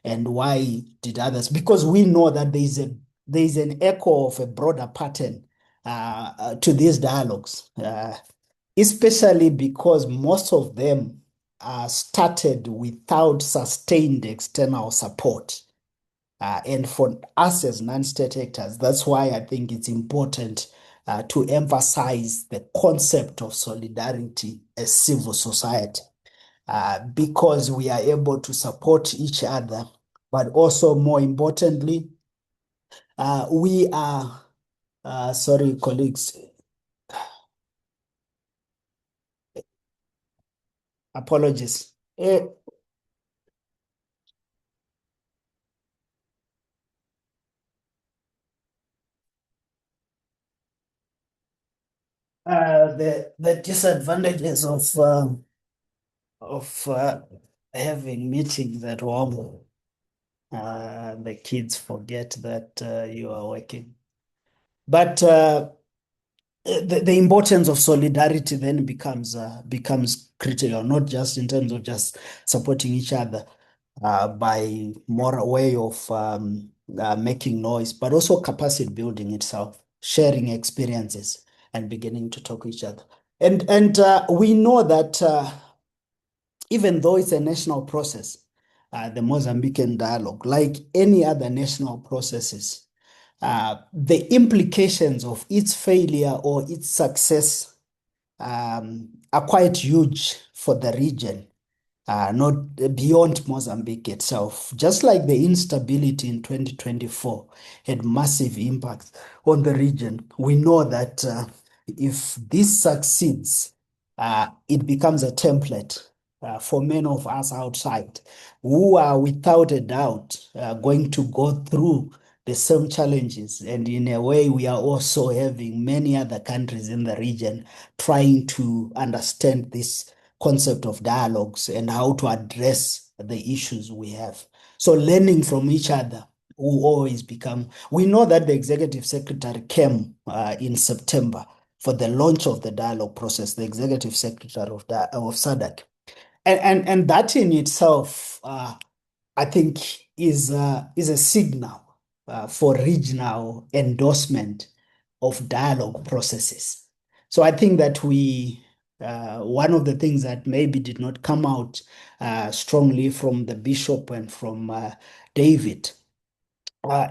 And why did others? Because we know that there's an echo of a broader pattern to these dialogues, especially because most of them started without sustained external support. And for us as non-state actors, that's why I think it's important to emphasize the concept of solidarity as civil society, because we are able to support each other, but also more importantly, we are, sorry, colleagues, apologies. Eh, the disadvantages of having meetings at home, the kids forget that you are working. But the importance of solidarity then becomes critical, not just in terms of just supporting each other by more a way of making noise, but also capacity building itself, sharing experiences and beginning to talk to each other. And we know that even though it's a national process, the Mozambican dialogue, like any other national processes, the implications of its failure or its success are quite huge for the region, not beyond Mozambique itself. Just like the instability in 2024 had massive impacts on the region, we know that if this succeeds, it becomes a template for many of us outside who are without a doubt going to go through the same challenges. And in a way, we are also having many other countries in the region trying to understand this concept of dialogues and how to address the issues we have. So learning from each other will always become, we know that the executive secretary came in September for the launch of the dialogue process, the executive secretary of SADC. And that in itself, I think, is a signal for regional endorsement of dialogue processes. So I think that one of the things that maybe did not come out strongly from the bishop and from David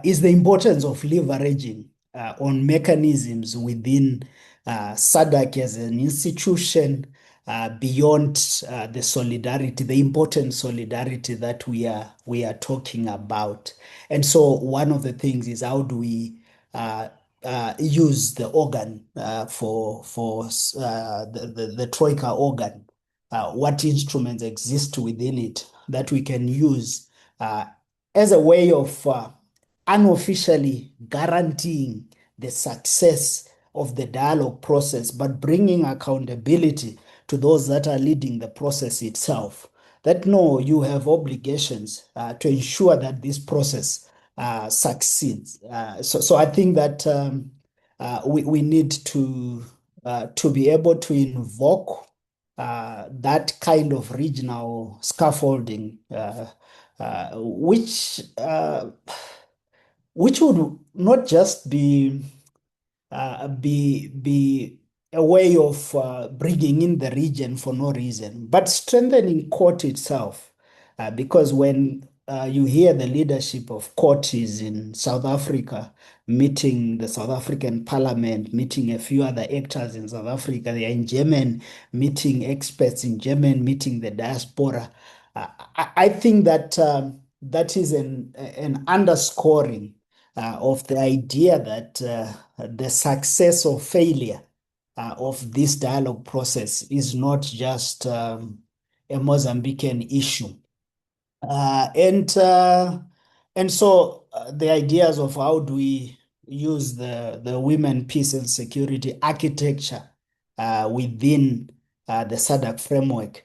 is the importance of leveraging on mechanisms within SADC as an institution beyond the solidarity, the important solidarity that we are talking about. And so one of the things is how do we use the organ for the Troika organ? What instruments exist within it that we can use as a way of unofficially guaranteeing the success of the dialogue process, but bringing accountability to those that are leading the process itself. That no, you have obligations to ensure that this process succeeds. So I think that we need to be able to invoke that kind of regional scaffolding, which would not just be a way of bringing in the region for no reason, but strengthening court itself. Because when you hear the leadership of court is in South Africa, meeting the South African Parliament, meeting a few other actors in South Africa, they are in German, meeting experts in German, meeting the diaspora. I think that that is an underscoring of the idea that the success or failure of this dialogue process is not just a Mozambican issue. And so the ideas of how do we use the women, peace and security architecture within the SADC framework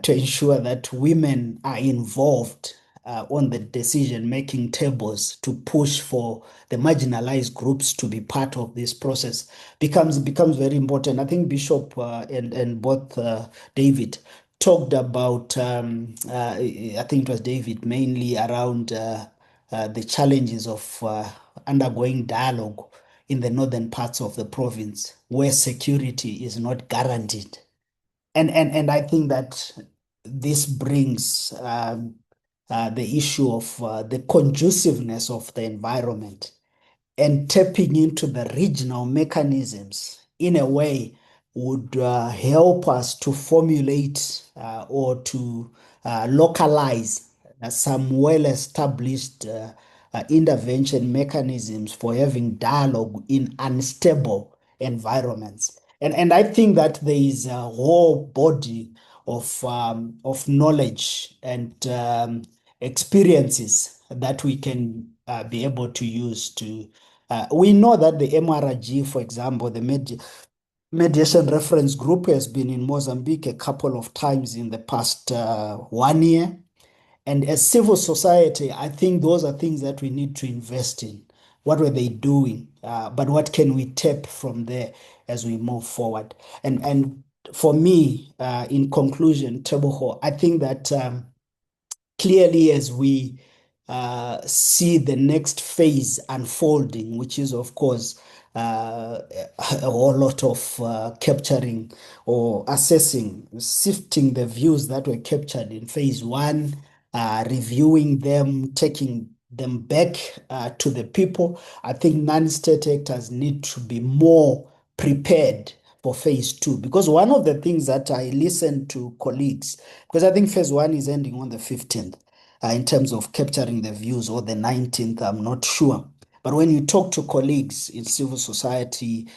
to ensure that women are involved on the decision-making tables to push for the marginalized groups to be part of this process becomes very important. I think Bishop and both David talked about, I think it was David, mainly around the challenges of undergoing dialogue in the northern parts of the province where security is not guaranteed. And I think that this brings the issue of the conduciveness of the environment and tapping into the regional mechanisms in a way would help us to formulate or to localize some well-established intervention mechanisms for having dialogue in unstable environments. And I think that there is a whole body of knowledge and experiences that we can be able to use to. We know that the MRG, for example, the Mediation Reference Group has been in Mozambique a couple of times in the past 1 year. And as civil society, I think those are things that we need to invest in. What were they doing? But what can we tap from there as we move forward? And for me, in conclusion, Teboho, I think that clearly as we see the next phase unfolding, which is, of course, a whole lot of capturing or assessing, sifting the views that were captured in phase 1, reviewing them, taking them back to the people. I think non-state actors need to be more prepared for phase 2, because one of the things that I listened to colleagues, because I think phase 1 is ending on the 15th, in terms of capturing the views, or the 19th, I'm not sure. But when you talk to colleagues in civil society,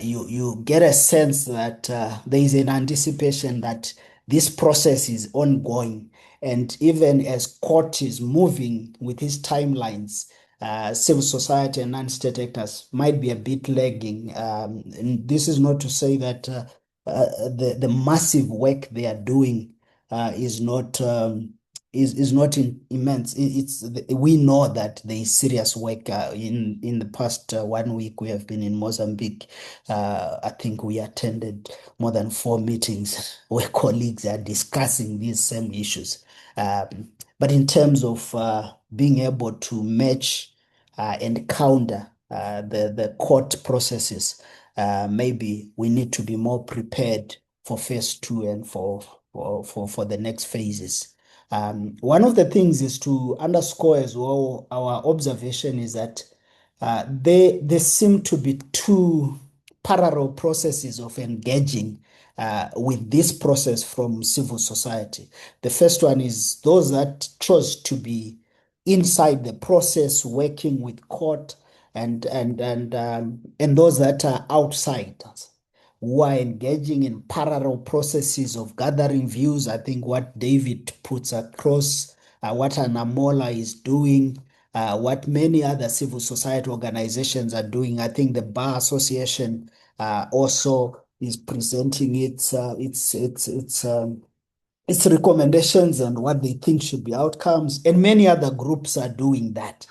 you get a sense that there is an anticipation that this process is ongoing. And even as court is moving with its timelines, civil society and non-state actors might be a bit lagging. And this is not to say that the massive work they are doing is not immense. We know that there is serious work. In the past 1 week, we have been in Mozambique. I think we attended more than 4 meetings where colleagues are discussing these same issues. But in terms of being able to match and counter the court processes, maybe we need to be more prepared for phase 2 and for the next phases. One of the things is to underscore as well, our observation is that there seem to be 2 parallel processes of engaging with this process from civil society. The first one is those that chose to be inside the process, working with court, and those that are outside, who are engaging in parallel processes of gathering views. I think what David puts across, what Anamola is doing, what many other civil society organizations are doing. I think the Bar Association also is presenting its recommendations and what they think should be outcomes, and many other groups are doing that.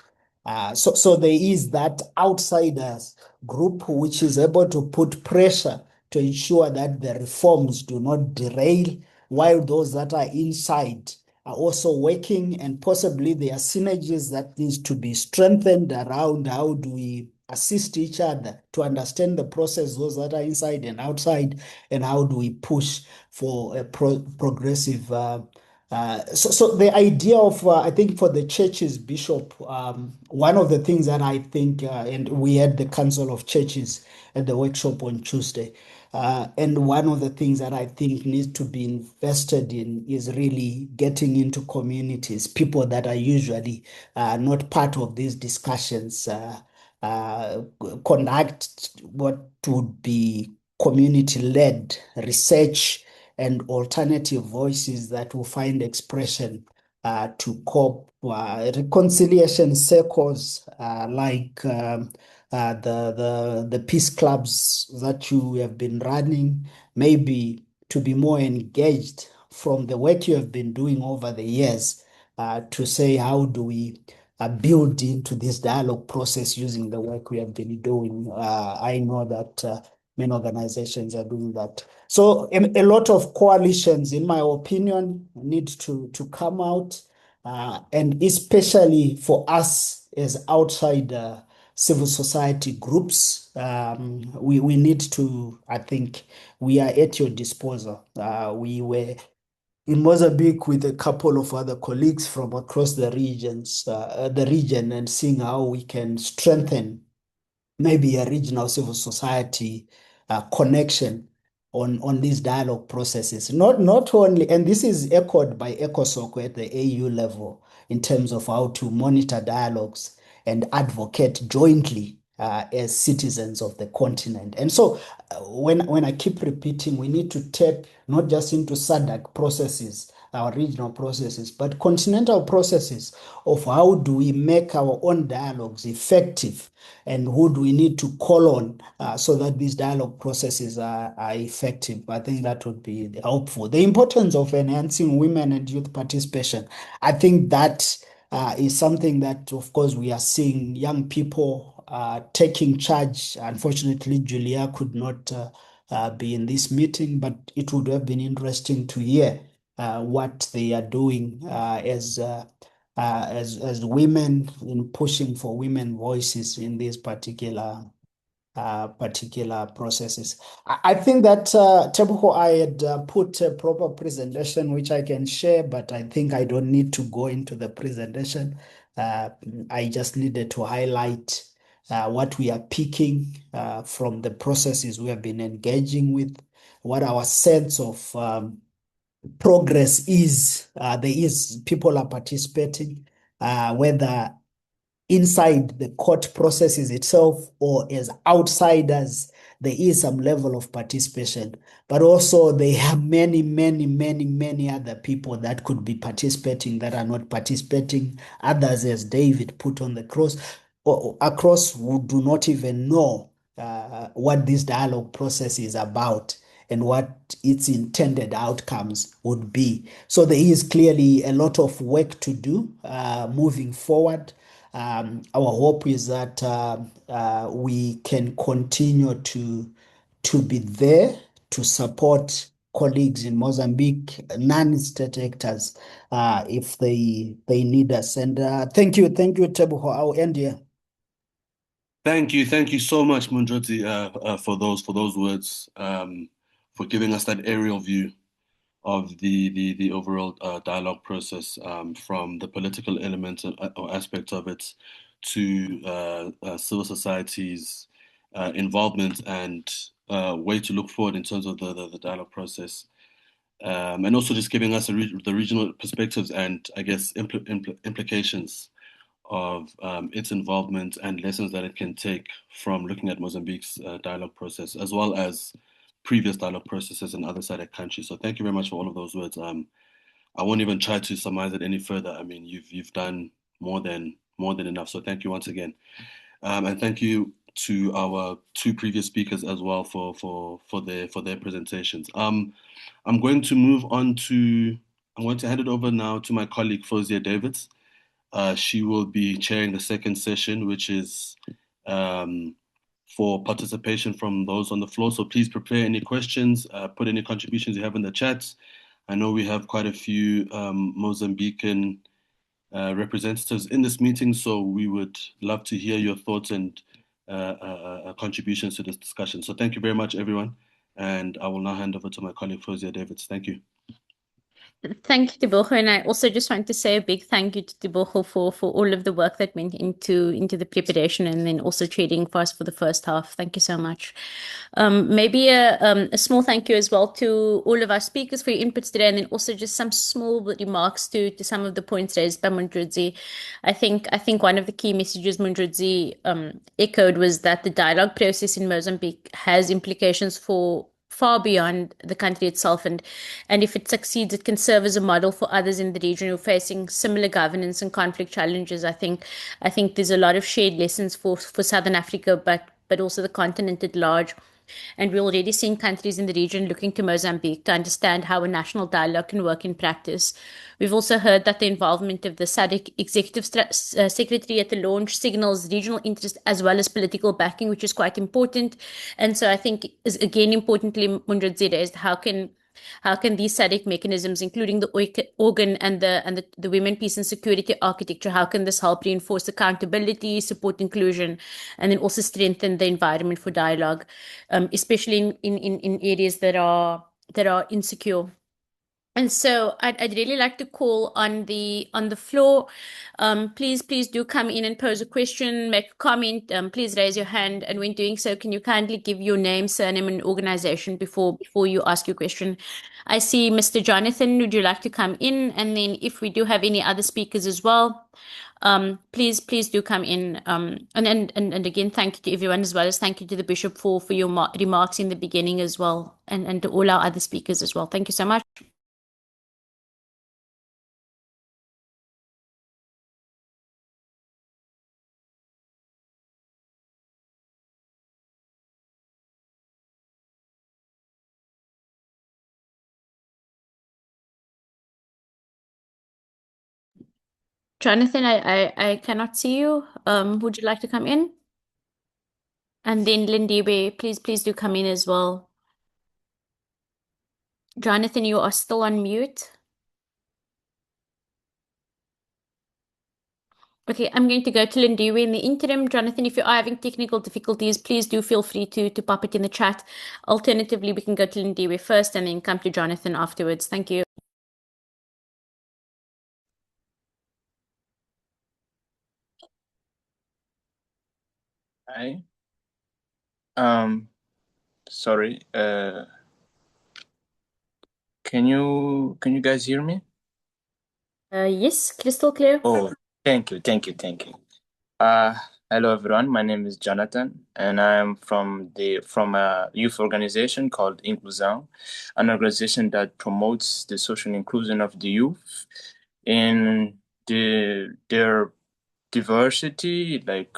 So there is that outsiders group which is able to put pressure to ensure that the reforms do not derail, while those that are inside are also working, and possibly there are synergies that needs to be strengthened around how do we assist each other to understand the process, those that are inside and outside, and how do we push for a progressive. So the idea of, I think for the churches, Bishop, one of the things that I think, and we had the Council of Churches at the workshop on Tuesday, and one of the things that I think needs to be invested in is really getting into communities, people that are usually not part of these discussions, conduct what would be community-led research and alternative voices that will find expression to cope. Reconciliation circles like the peace clubs that you have been running, maybe to be more engaged from the work you have been doing over the years, to say how do we build into this dialogue process using the work we have been doing. I know that many organizations are doing that. So a lot of coalitions, in my opinion, need to come out, and especially for us as outside civil society groups, we need to, I think, we are at your disposal. We were in Mozambique with a couple of other colleagues from across the region, and seeing how we can strengthen maybe a regional civil society connection on these dialogue processes. Not only, and this is echoed by ECOSOC at the AU level in terms of how to monitor dialogues and advocate jointly as citizens of the continent. And so when I keep repeating, we need to tap not just into SADC processes, our regional processes, but continental processes of how do we make our own dialogues effective, and who do we need to call on so that these dialogue processes are effective. I think that would be helpful. The importance of enhancing women and youth participation, I think that is something that, of course, we are seeing young people taking charge. Unfortunately, Julia could not be in this meeting, but it would have been interesting to hear what they are doing as women in pushing for women voices in these particular processes. I think that Tebuko, I had put a proper presentation which I can share, but I think I don't need to go into the presentation. I just needed to highlight what we are picking from the processes we have been engaging with, what our sense of progress is. There is people are participating, whether inside the court processes itself or as outsiders, there is some level of participation. But also there are many other people that could be participating that are not participating. Others, as David put on the cross, or across, who do not even know what this dialogue process is about and what its intended outcomes would be. So there is clearly a lot of work to do moving forward. Our hope is that we can continue to be there to support colleagues in Mozambique, non-state actors, if they need us. And thank you, Tebuho. I'll end here. Thank you so much, Mundrodzi, for those words, for giving us that aerial view of the overall dialogue process, from the political elements or aspects of it to civil society's involvement and way to look forward in terms of the dialogue process, and also just giving us the regional perspectives and, I guess, implications of its involvement and lessons that it can take from looking at Mozambique's dialogue process, as well as previous dialogue processes in other SADC countries. So thank you very much for all of those words. I won't even try to surmise it any further. I mean, you've done more than enough. So thank you once again, and thank you to our two previous speakers as well for their presentations. I'm going to hand it over now to my colleague Fozia Davids. She will be chairing the second session, which is for participation from those on the floor. So please prepare any questions, put any contributions you have in the chat. I know we have quite a few Mozambican representatives in this meeting, so we would love to hear your thoughts and contributions to this discussion. So thank you very much, everyone. And I will now hand over to my colleague, Fozia Davids. Thank you. Thank you, Tebogo, and I also just want to say a big thank you to Tebogo for all of the work that went into the preparation and then also trading for us for the first half. Thank you so much. Maybe a small thank you as well to all of our speakers for your inputs today, and then also just some small remarks to some of the points raised by Mundrodzi. I think one of the key messages Mundrodzi echoed was that the dialogue process in Mozambique has implications for far beyond the country itself, and if it succeeds, it can serve as a model for others in the region who are facing similar governance and conflict challenges. I think there's a lot of shared lessons for Southern Africa, but also the continent at large. And we're already seeing countries in the region looking to Mozambique to understand how a national dialogue can work in practice. We've also heard that the involvement of the SADC Executive Secretary at the launch signals regional interest as well as political backing, which is quite important. And so I think, again, importantly, Mundrodzi raised how can these SADC mechanisms, including the organ and the women, peace and security architecture, how can this help reinforce accountability, support inclusion, and then also strengthen the environment for dialogue, especially in areas that are insecure. And so I'd really like to call on the floor. Please do come in and pose a question, make a comment. Please raise your hand, and when doing so, can you kindly give your name, surname, and organization before you ask your question? I see Mr. Jonathan. Would you like to come in? And then if we do have any other speakers as well, please do come in. And again, thank you to everyone, as well as thank you to the Bishop for your remarks in the beginning as well, and to all our other speakers as well. Thank you so much. Jonathan, I cannot see you. Would you like to come in? And then Lindiwe, please do come in as well. Jonathan, you are still on mute. Okay, I'm going to go to Lindiwe in the interim. Jonathan, if you are having technical difficulties, please do feel free to pop it in the chat. Alternatively, we can go to Lindiwe first and then come to Jonathan afterwards. Thank you. Hi. Sorry. Can you guys hear me? Yes, crystal clear. Oh, thank you. Hello everyone. My name is Jonathan, and I am from a youth organization called Inclusão, an organization that promotes the social inclusion of the youth in their diversity, like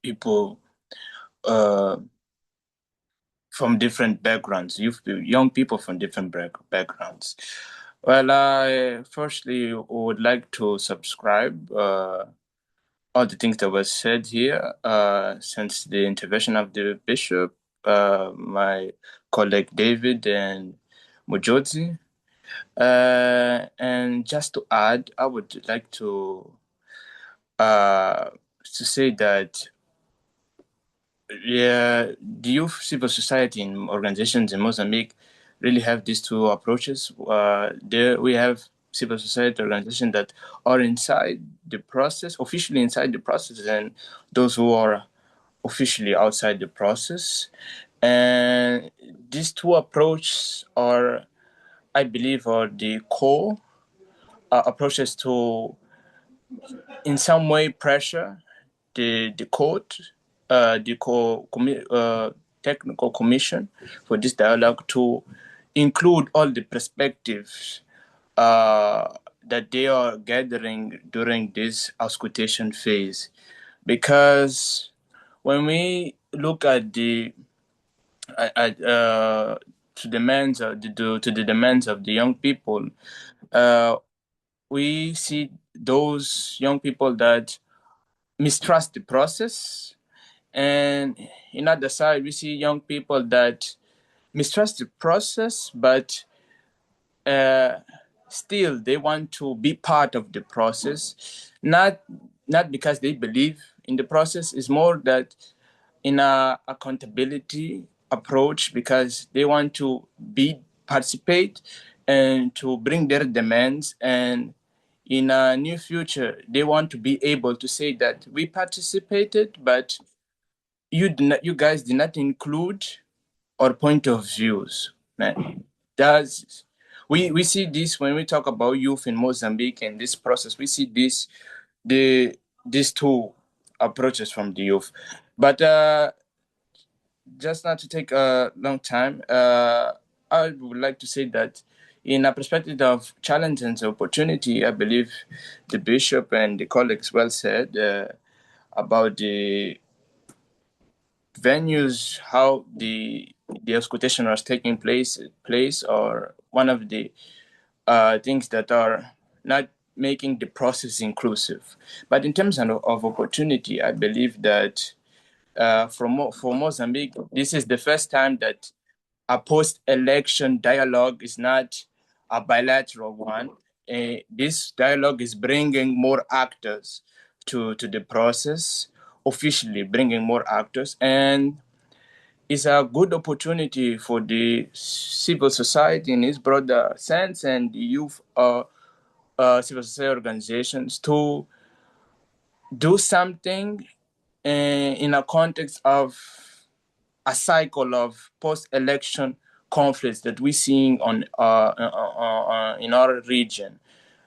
people from different backgrounds, young people from different backgrounds. Well, I firstly would like to subscribe all the things that was said here since the intervention of the bishop, my colleague David and Mujozi. And just to add, I would like to say that the youth civil society and organizations in Mozambique really have these two approaches. There we have civil society organizations that are inside the process, officially inside the process, and those who are officially outside the process. And these two approaches are, I believe, are the core approaches to, in some way, pressure the court, technical commission for this dialogue to include all the perspectives that they are gathering during this auscultation phase. Because when we look at the demands of the demands of the young people, we see those young people that mistrust the process, and in other side we see young people that mistrust the process, but still they want to be part of the process, not because they believe in the process. It's more that in a accountability approach, because they want to participate and to bring their demands, and in a near future they want to be able to say that we participated, but you guys did not include our point of views. We see this when we talk about youth in Mozambique and this process. We see these two approaches from the youth. But just not to take a long time, I would like to say that in a perspective of challenge and opportunity, I believe the bishop and the colleagues well said about the venues, how the auscultation was taking place, or one of the things that are not making the process inclusive. But in terms of opportunity, I believe that for Mozambique, this is the first time that a post-election dialogue is not a bilateral one. This dialogue is bringing more actors to the process, officially bringing more actors. And is a good opportunity for the civil society in its broader sense and the youth civil society organizations to do something in a context of a cycle of post-election conflicts that we're seeing on in our region,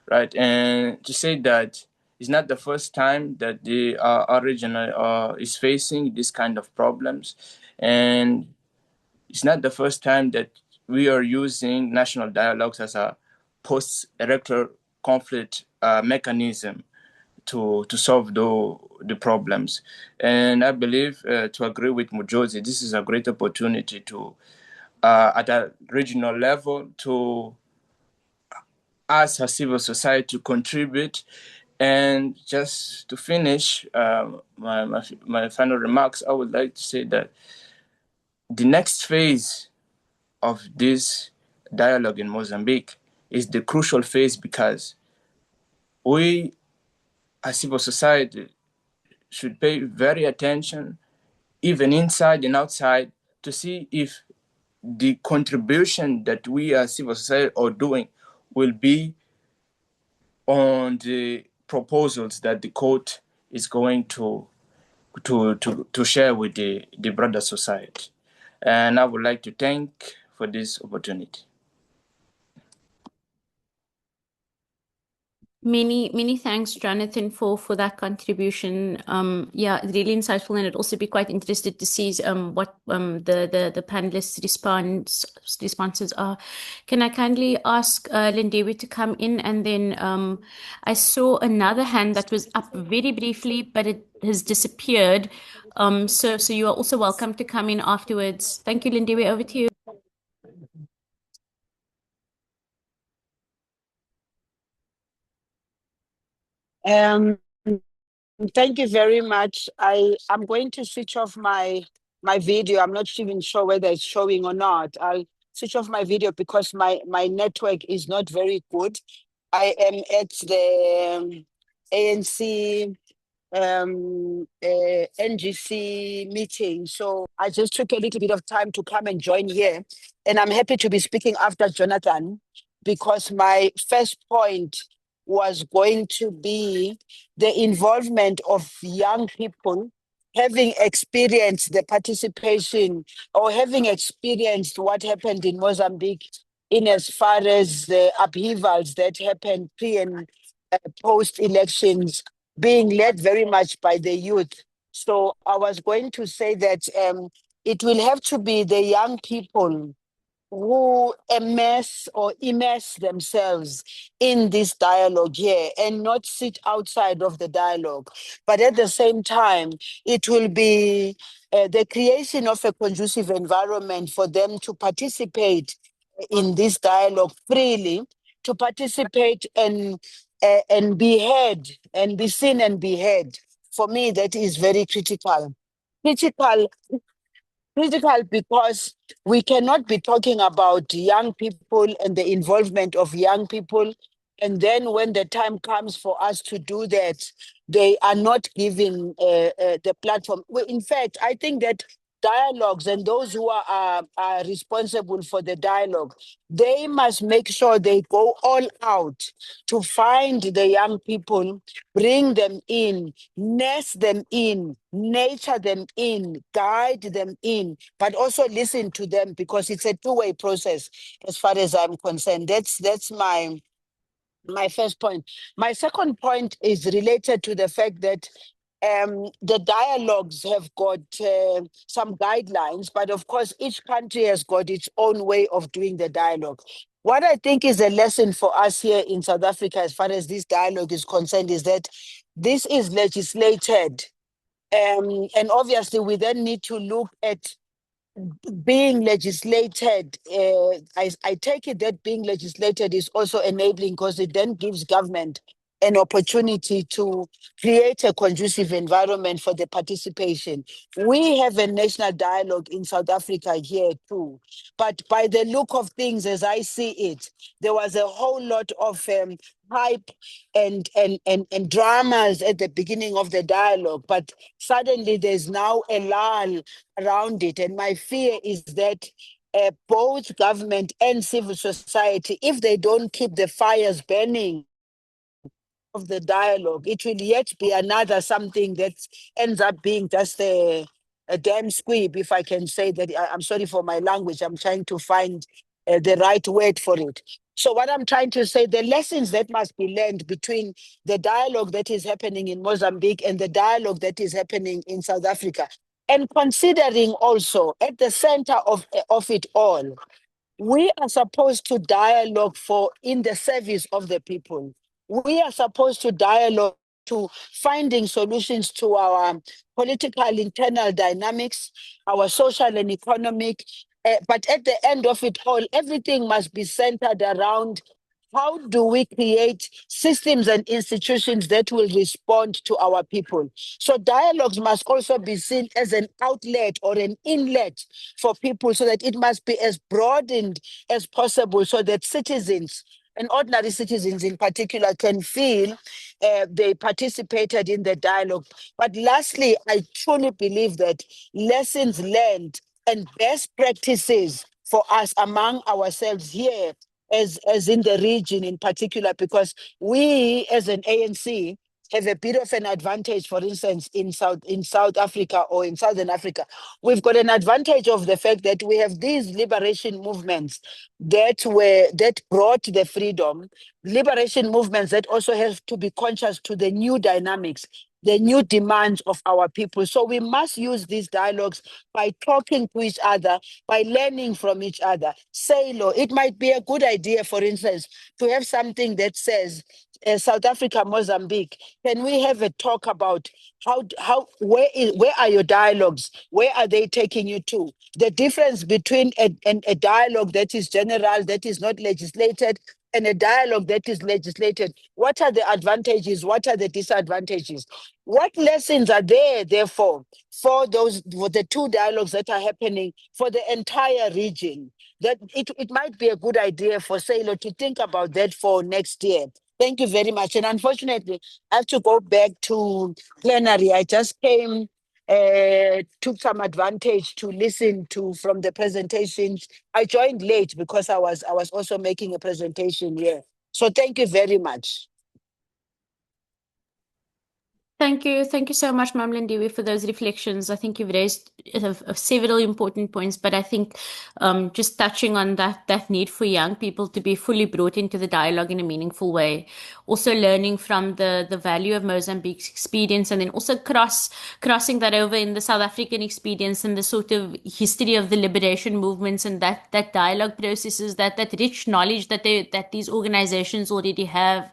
right? And to say that it's not the first time that our region is facing this kind of problems, and it's not the first time that we are using national dialogues as a post-electoral conflict mechanism to solve the problems. And I believe, to agree with Mujozi, this is a great opportunity to, at a regional level, to ask a civil society to contribute. And just to finish my final remarks, I would like to say that the next phase of this dialogue in Mozambique is the crucial phase, because we, as civil society, should pay very attention, even inside and outside, to see if the contribution that we as civil society are doing will be on the proposals that the court is going to share with the broader society. And I would like to thank for this opportunity. Many thanks, Jonathan, for that contribution. Yeah, really insightful, and I'd also be quite interested to see what the panelists' responses are. Can I kindly ask Lindewi to come in, and then I saw another hand that was up very briefly, but it has disappeared. So you are also welcome to come in afterwards. Thank you, Lindewi. Over to you. Thank you very much. I'm going to switch off my video. I'm not even sure whether it's showing or not. I'll switch off my video because my network is not very good. I am at the ANC NGC meeting. So I just took a little bit of time to come and join here. And I'm happy to be speaking after Jonathan, because my first point was going to be the involvement of young people having experienced the participation or having experienced what happened in Mozambique in as far as the upheavals that happened pre and post elections, being led very much by the youth. So I was going to say that it will have to be the young people who immerse themselves in this dialogue here and not sit outside of the dialogue. But at the same time, it will be the creation of a conducive environment for them to participate in this dialogue freely, to participate and be heard and be seen and be heard. For me, that is very critical. Critical because we cannot be talking about young people and the involvement of young people. And then when the time comes for us to do that, they are not giving the platform. Well, in fact, I think that dialogues and those who are responsible for the dialogue, they must make sure they go all out to find the young people, bring them in, nurse them in, nurture them in, guide them in, but also listen to them, because it's a two-way process as far as I'm concerned. That's my first point. My second point is related to the fact that the dialogues have got some guidelines, but of course, each country has got its own way of doing the dialogue. What I think is a lesson for us here in South Africa, as far as this dialogue is concerned, is that this is legislated. And obviously, we then need to look at being legislated. I take it that being legislated is also enabling, because it then gives government an opportunity to create a conducive environment for the participation. We have a national dialogue in South Africa here too, but by the look of things, as I see it, there was a whole lot of hype and dramas at the beginning of the dialogue, but suddenly there's now a lull around it. And my fear is that both government and civil society, if they don't keep the fires burning of the dialogue, it will yet be another something that ends up being just a damn squib, if I can say that. I'm sorry for my language. I'm trying to find the right word for it. So what I'm trying to say, the lessons that must be learned between the dialogue that is happening in Mozambique and the dialogue that is happening in South Africa, and considering also at the center of it all, we are supposed to dialogue in the service of the people. We are supposed to dialogue to finding solutions to our political internal dynamics, our social and economic. But at the end of it all, everything must be centered around how do we create systems and institutions that will respond to our people? So dialogues must also be seen as an outlet or an inlet for people, so that it must be as broadened as possible, so that citizens, and ordinary citizens in particular, can feel they participated in the dialogue. But lastly, I truly believe that lessons learned and best practices for us among ourselves here, as in the region in particular, because we as an ANC have a bit of an advantage. For instance, in South Africa or in Southern Africa, we've got an advantage of the fact that we have these liberation movements that brought the freedom, liberation movements that also have to be conscious to the new dynamics, the new demands of our people. So we must use these dialogues by talking to each other, by learning from each other. SALO, it might be a good idea, for instance, to have something that says, South Africa, Mozambique, can we have a talk about where are your dialogues? Where are they taking you to? The difference between a dialogue that is general, that is not legislated, and a dialogue that is legislated. What are the advantages? What are the disadvantages? What lessons are there, therefore, for the two dialogues that are happening for the entire region? That it might be a good idea for SALO to think about that for next year. Thank you very much. And unfortunately, I have to go back to plenary. I just came, took some advantage to listen to from the presentations. I joined late because I was also making a presentation here. So thank you very much. Thank you so much, Mam Lindiwe, for those reflections. I think you've raised several important points, but I think just touching on that need for young people to be fully brought into the dialogue in a meaningful way. Also learning from the value of Mozambique's experience, and then also crossing that over in the South African experience and the sort of history of the liberation movements and that dialogue processes, that rich knowledge that these organizations already have.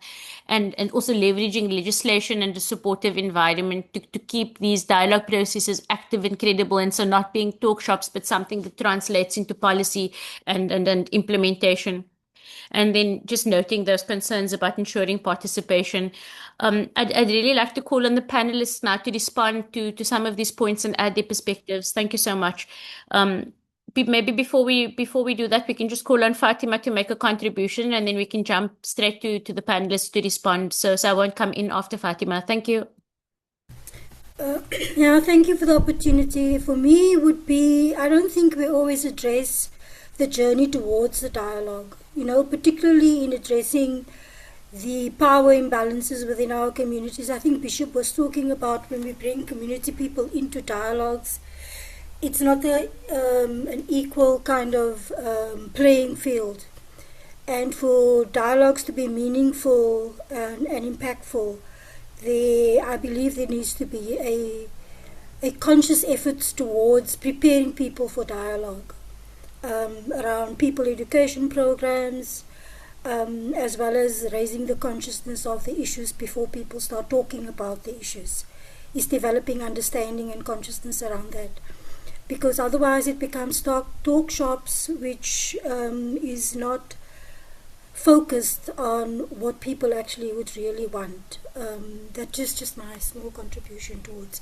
And also leveraging legislation and a supportive environment to keep these dialogue processes active and credible, and so not being talk shops, but something that translates into policy and implementation. And then just noting those concerns about ensuring participation. I'd really like to call on the panelists now to respond to some of these points and add their perspectives. Thank you so much. Maybe before we do that, we can just call on Fatima to make a contribution, and then we can jump straight to the panelists to respond. So I won't come in after Fatima. Thank you. Yeah, thank you for the opportunity. For me, it would be, I don't think we always address the journey towards the dialogue, particularly in addressing the power imbalances within our communities. I think Bishop was talking about when we bring community people into dialogues, it's not an equal kind of playing field. And for dialogues to be meaningful and impactful, I believe there needs to be a conscious effort towards preparing people for dialogue around people education programs, as well as raising the consciousness of the issues before people start talking about the issues. Is developing understanding and consciousness around that. Because otherwise it becomes talk shops, which is not focused on what people actually would really want. That is just my small contribution towards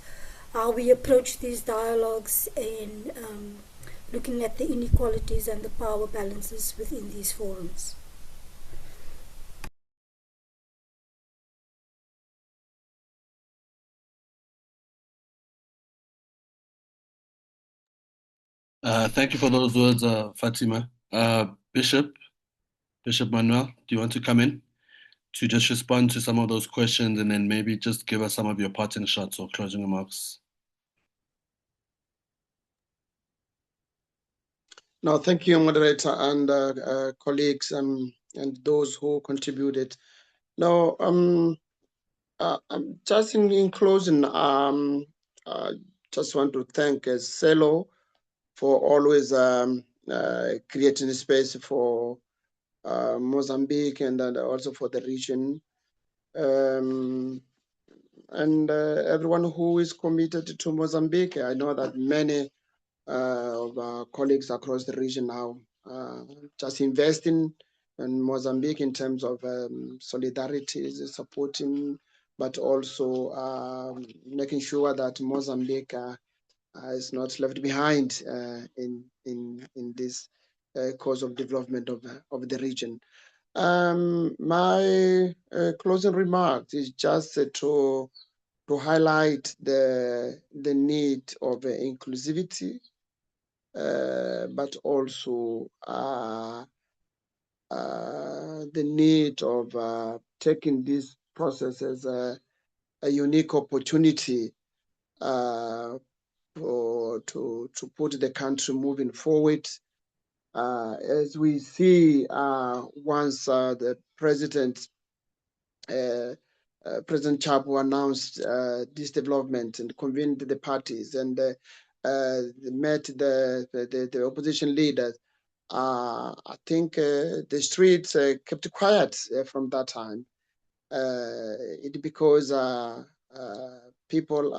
how we approach these dialogues and looking at the inequalities and the power balances within these forums. Thank you for those words, Fatima. Bishop Manuel, do you want to come in to just respond to some of those questions and then maybe just give us some of your parting shots or closing remarks? No, thank you, moderator and colleagues and those who contributed. No, just in closing, just want to thank SALO for always creating space for Mozambique and also for the region. And everyone who is committed to Mozambique. I know that many of our colleagues across the region now just investing in Mozambique in terms of solidarity, supporting, but also making sure that Mozambique is not left behind in this cause of development of the region. My closing remarks is just to highlight the need of inclusivity, but also the need of taking this process as a unique opportunity to put the country moving forward. As we see, once the President Chapo announced this development and convened the parties and met the opposition leaders, I think the streets kept quiet from that time. Because people,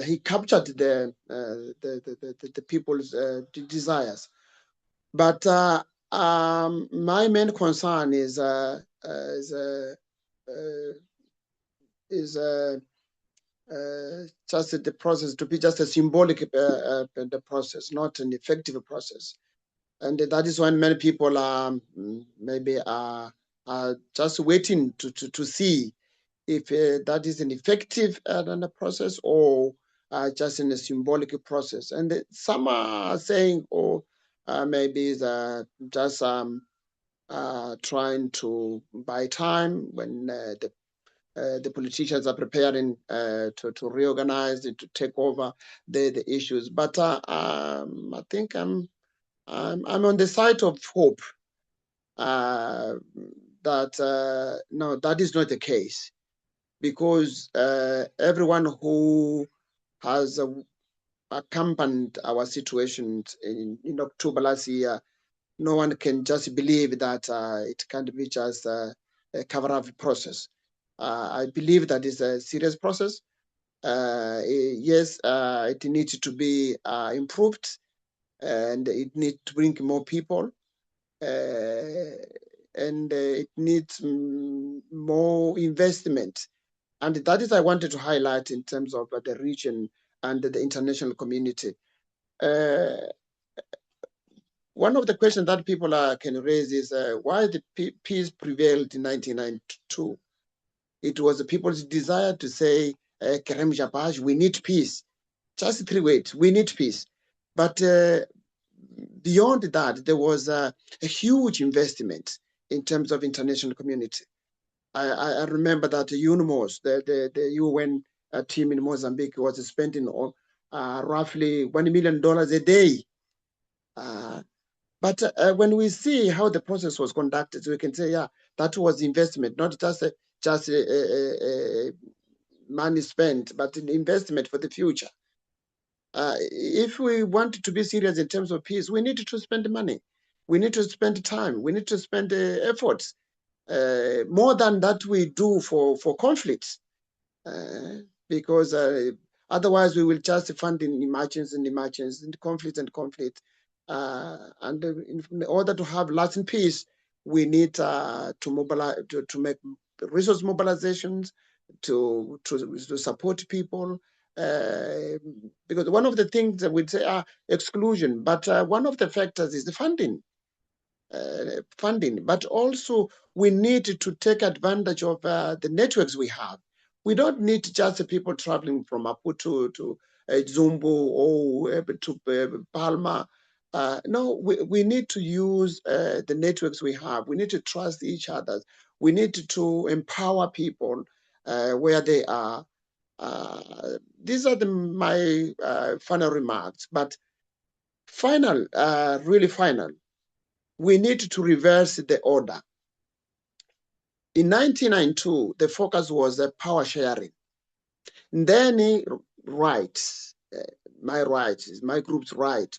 he captured the people's desires. But my main concern is just the process to be just a symbolic the process, not an effective process. And that is why many people are maybe are just waiting to see if that is an effective process or just in a symbolic process. And some are saying, oh, maybe it's just trying to buy time when the politicians are preparing to reorganize and to take over the issues. But I think I'm on the side of hope that no, that is not the case, because everyone who has accompanied our situation in October last year, no one can just believe that it can't be just a cover-up process. I believe that is a serious process. Yes, it needs to be improved, and it needs to bring more people, and it needs more investment. And that is I wanted to highlight in terms of the region and the international community. One of the questions that people can raise is why the peace prevailed in 1992. It was the people's desire to say, Kerem Japash, we need peace. Just 3 words, we need peace. But beyond that, there was a huge investment in terms of international community. I remember that UNMOS, the UN team in Mozambique, was spending roughly $1 million a day. But when we see how the process was conducted, we can say, yeah, that was investment, not just money spent, but an investment for the future. If we want to be serious in terms of peace, we need to spend money. We need to spend time. We need to spend efforts, more than that we do for conflicts, because otherwise we will just fund in emergencies and conflicts. And in order to have lasting peace, we need to mobilize, to make resource mobilizations, to support people. Because one of the things that we'd say are exclusion, but one of the factors is the funding. But also we need to take advantage of the networks we have. We don't need just the people traveling from Maputo to Zumbu or to Palma. No, we need to use the networks we have. We need to trust each other. We need to empower people where they are. These are my final remarks, but really final. We need to reverse the order. In 1992, the focus was power sharing. And then rights, my rights, my group's right,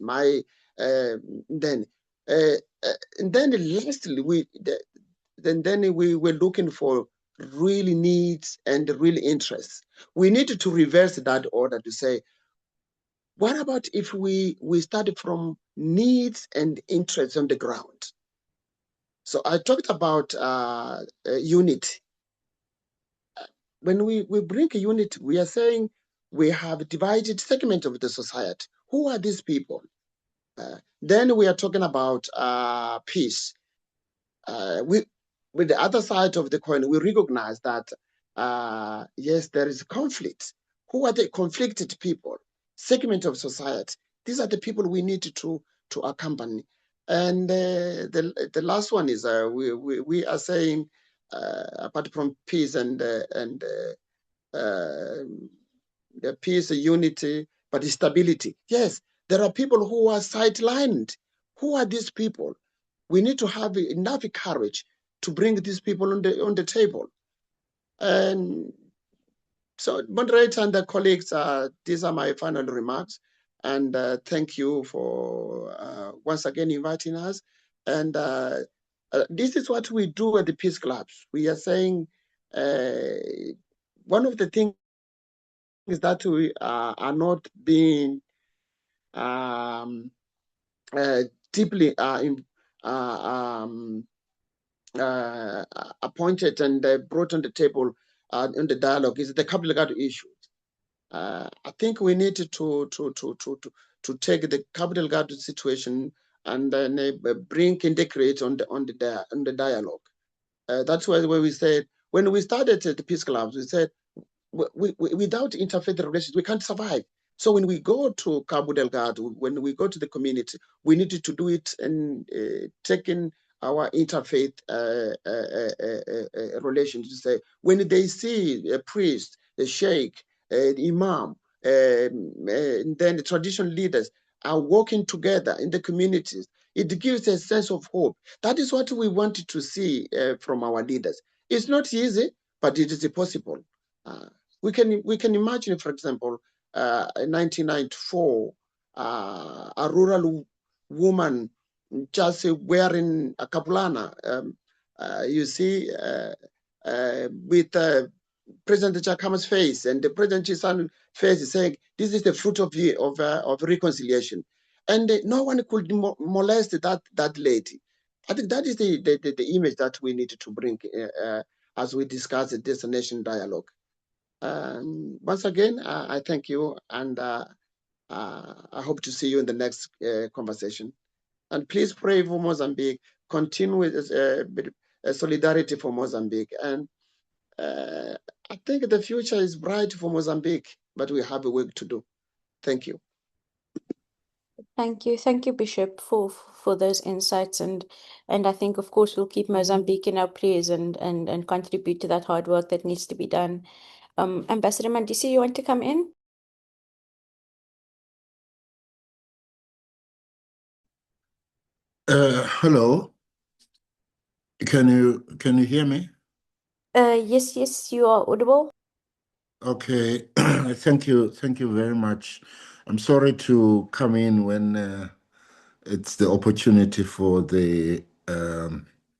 and then lastly, we were looking for really needs and really interests. We needed to reverse that order to say, what about if we started from needs and interests on the ground? So I talked about unity. When we bring a unity, we are saying we have divided segment of the society. Who are these people? Then we are talking about peace. With the other side of the coin, we recognize that, yes, there is conflict. Who are the conflicted people? Segment of society. These are the people we need to accompany. And the last one is we are saying, apart from peace and the peace, unity, but stability. Yes, there are people who are sidelined. Who are these people? We need to have enough courage to bring these people on the table. And so, moderator and the colleagues, these are my final remarks. And thank you for once again inviting us. And this is what we do at the Peace Clubs. We are saying one of the things is that we are not being deeply appointed and brought on the table in the dialogue is the capital guard issues. I think we need to take the capital guard situation and then integrate on the dialogue. That's why we said when we started the Peace Clubs, we said without interfaith relations we can't survive. So when we go to Cabo Delgado, when we go to the community, we need to do it and taking our interfaith relations to say when they see a priest, a sheikh, an imam, and then the traditional leaders are working together in the communities, it gives a sense of hope. That is what we wanted to see from our leaders. It's not easy, but it is possible. We can imagine, for example, in 1994, a rural woman just wearing a kapulana, you see, with President Chakama's face and the President Chisanu's face saying, this is the fruit of reconciliation. And no one could molest that lady. I think that is the image that we need to bring as we discuss the destination dialogue. Once again, I thank you, and I hope to see you in the next conversation. And please pray for Mozambique. Continue with solidarity for Mozambique. And I think the future is bright for Mozambique, but we have a work to do. Thank you. Thank you, Bishop, for those insights, and I think, of course, we'll keep Mozambique in our prayers and contribute to that hard work that needs to be done. Ambassador Mandisi, you want to come in? Hello. Can you hear me? Yes, you are audible. Okay. Thank you very much. I'm sorry to come in when it's the opportunity for the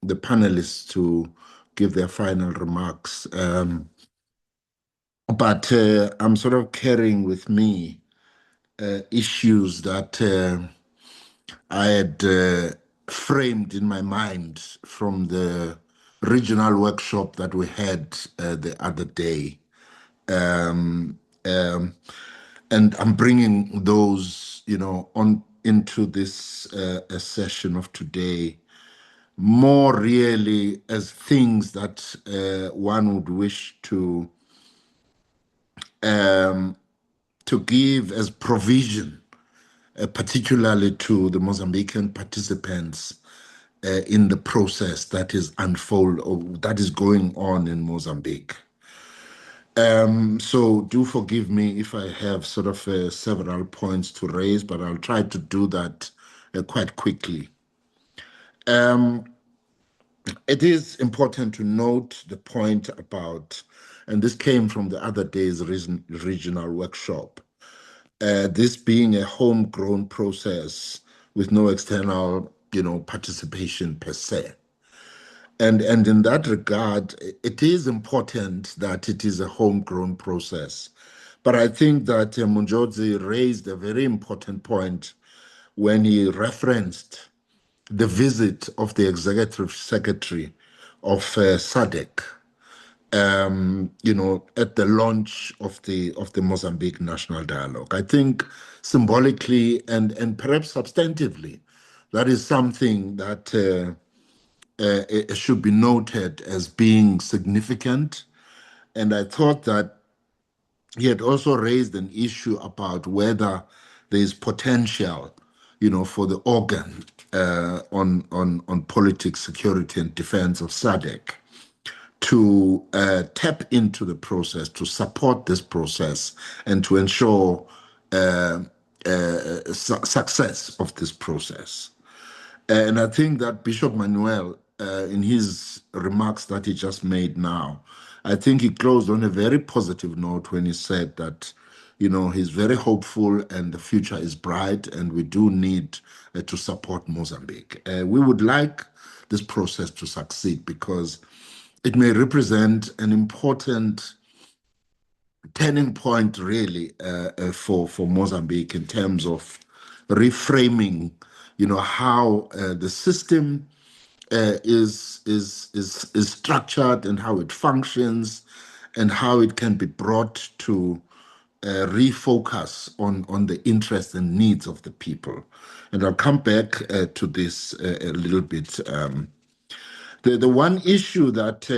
panelists to give their final remarks. But I'm sort of carrying with me issues that I had framed in my mind from the regional workshop that we had the other day. And I'm bringing those, on into this session of today, more really as things that one would wish to give as provision, particularly to the Mozambican participants in the process that is that is going on in Mozambique. So do forgive me if I have sort of several points to raise, but I'll try to do that quite quickly. It is important to note the point about, and this came from the other day's regional workshop, this being a homegrown process with no external, participation per se. And in that regard, it is important that it is a homegrown process. But I think that Munjodzi raised a very important point when he referenced the visit of the executive secretary of SADC, at the launch of the Mozambique National Dialogue. I think symbolically and perhaps substantively, that is something that it should be noted as being significant. And I thought that he had also raised an issue about whether there is potential, for the organ on politics, security, and defense of SADC to tap into the process, to support this process, and to ensure success of this process. And I think that Bishop Manuel, in his remarks that he just made now, I think he closed on a very positive note when he said that, he's very hopeful and the future is bright and we do need to support Mozambique. We would like this process to succeed because it may represent an important turning point, really, for Mozambique in terms of reframing, how the system is structured and how it functions, and how it can be brought to refocus on the interests and needs of the people. And I'll come back to this a little bit. The one issue that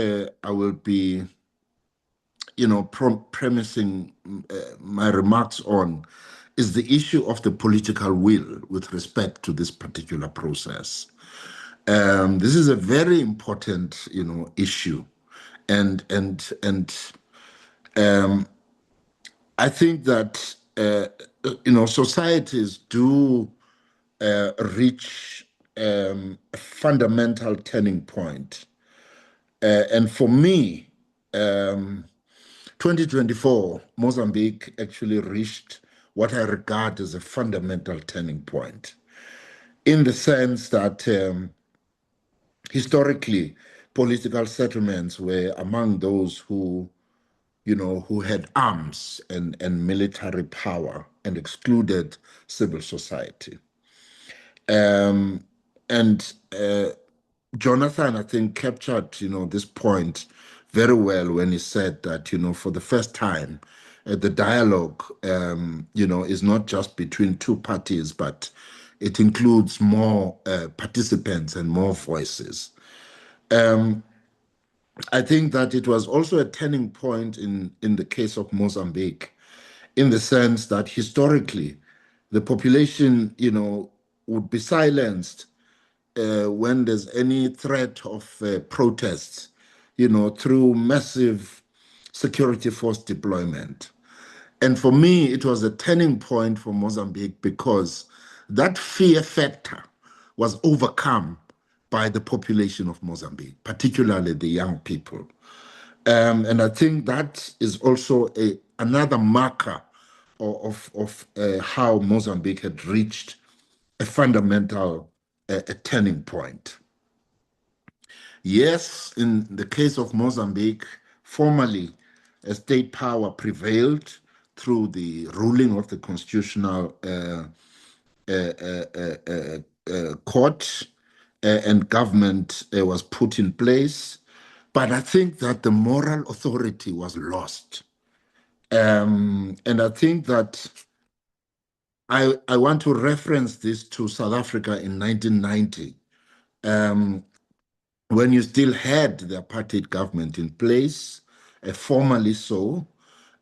I will be, premising my remarks on is the issue of the political will with respect to this particular process. This is a very important, issue, and I think that societies do reach a fundamental turning point, and for me, 2024, Mozambique actually reached what I regard as a fundamental turning point, in the sense that historically, political settlements were among those who had arms and military power and excluded civil society. And Jonathan, I think, captured, this point very well when he said that, for the first time, the dialogue, is not just between two parties, but it includes more participants and more voices. I think that it was also a turning point in the case of Mozambique, in the sense that historically, the population, would be silenced when there's any threat of protests, through massive security force deployment. And for me, it was a turning point for Mozambique because that fear factor was overcome by the population of Mozambique, particularly the young people. And I think that is also another marker of how Mozambique had reached a fundamental turning point. Yes, in the case of Mozambique, formally, a state power prevailed through the ruling of the Constitutional Court, and government was put in place. But I think that the moral authority was lost. And I think that I want to reference this to South Africa in 1990, when you still had the apartheid government in place, formally so,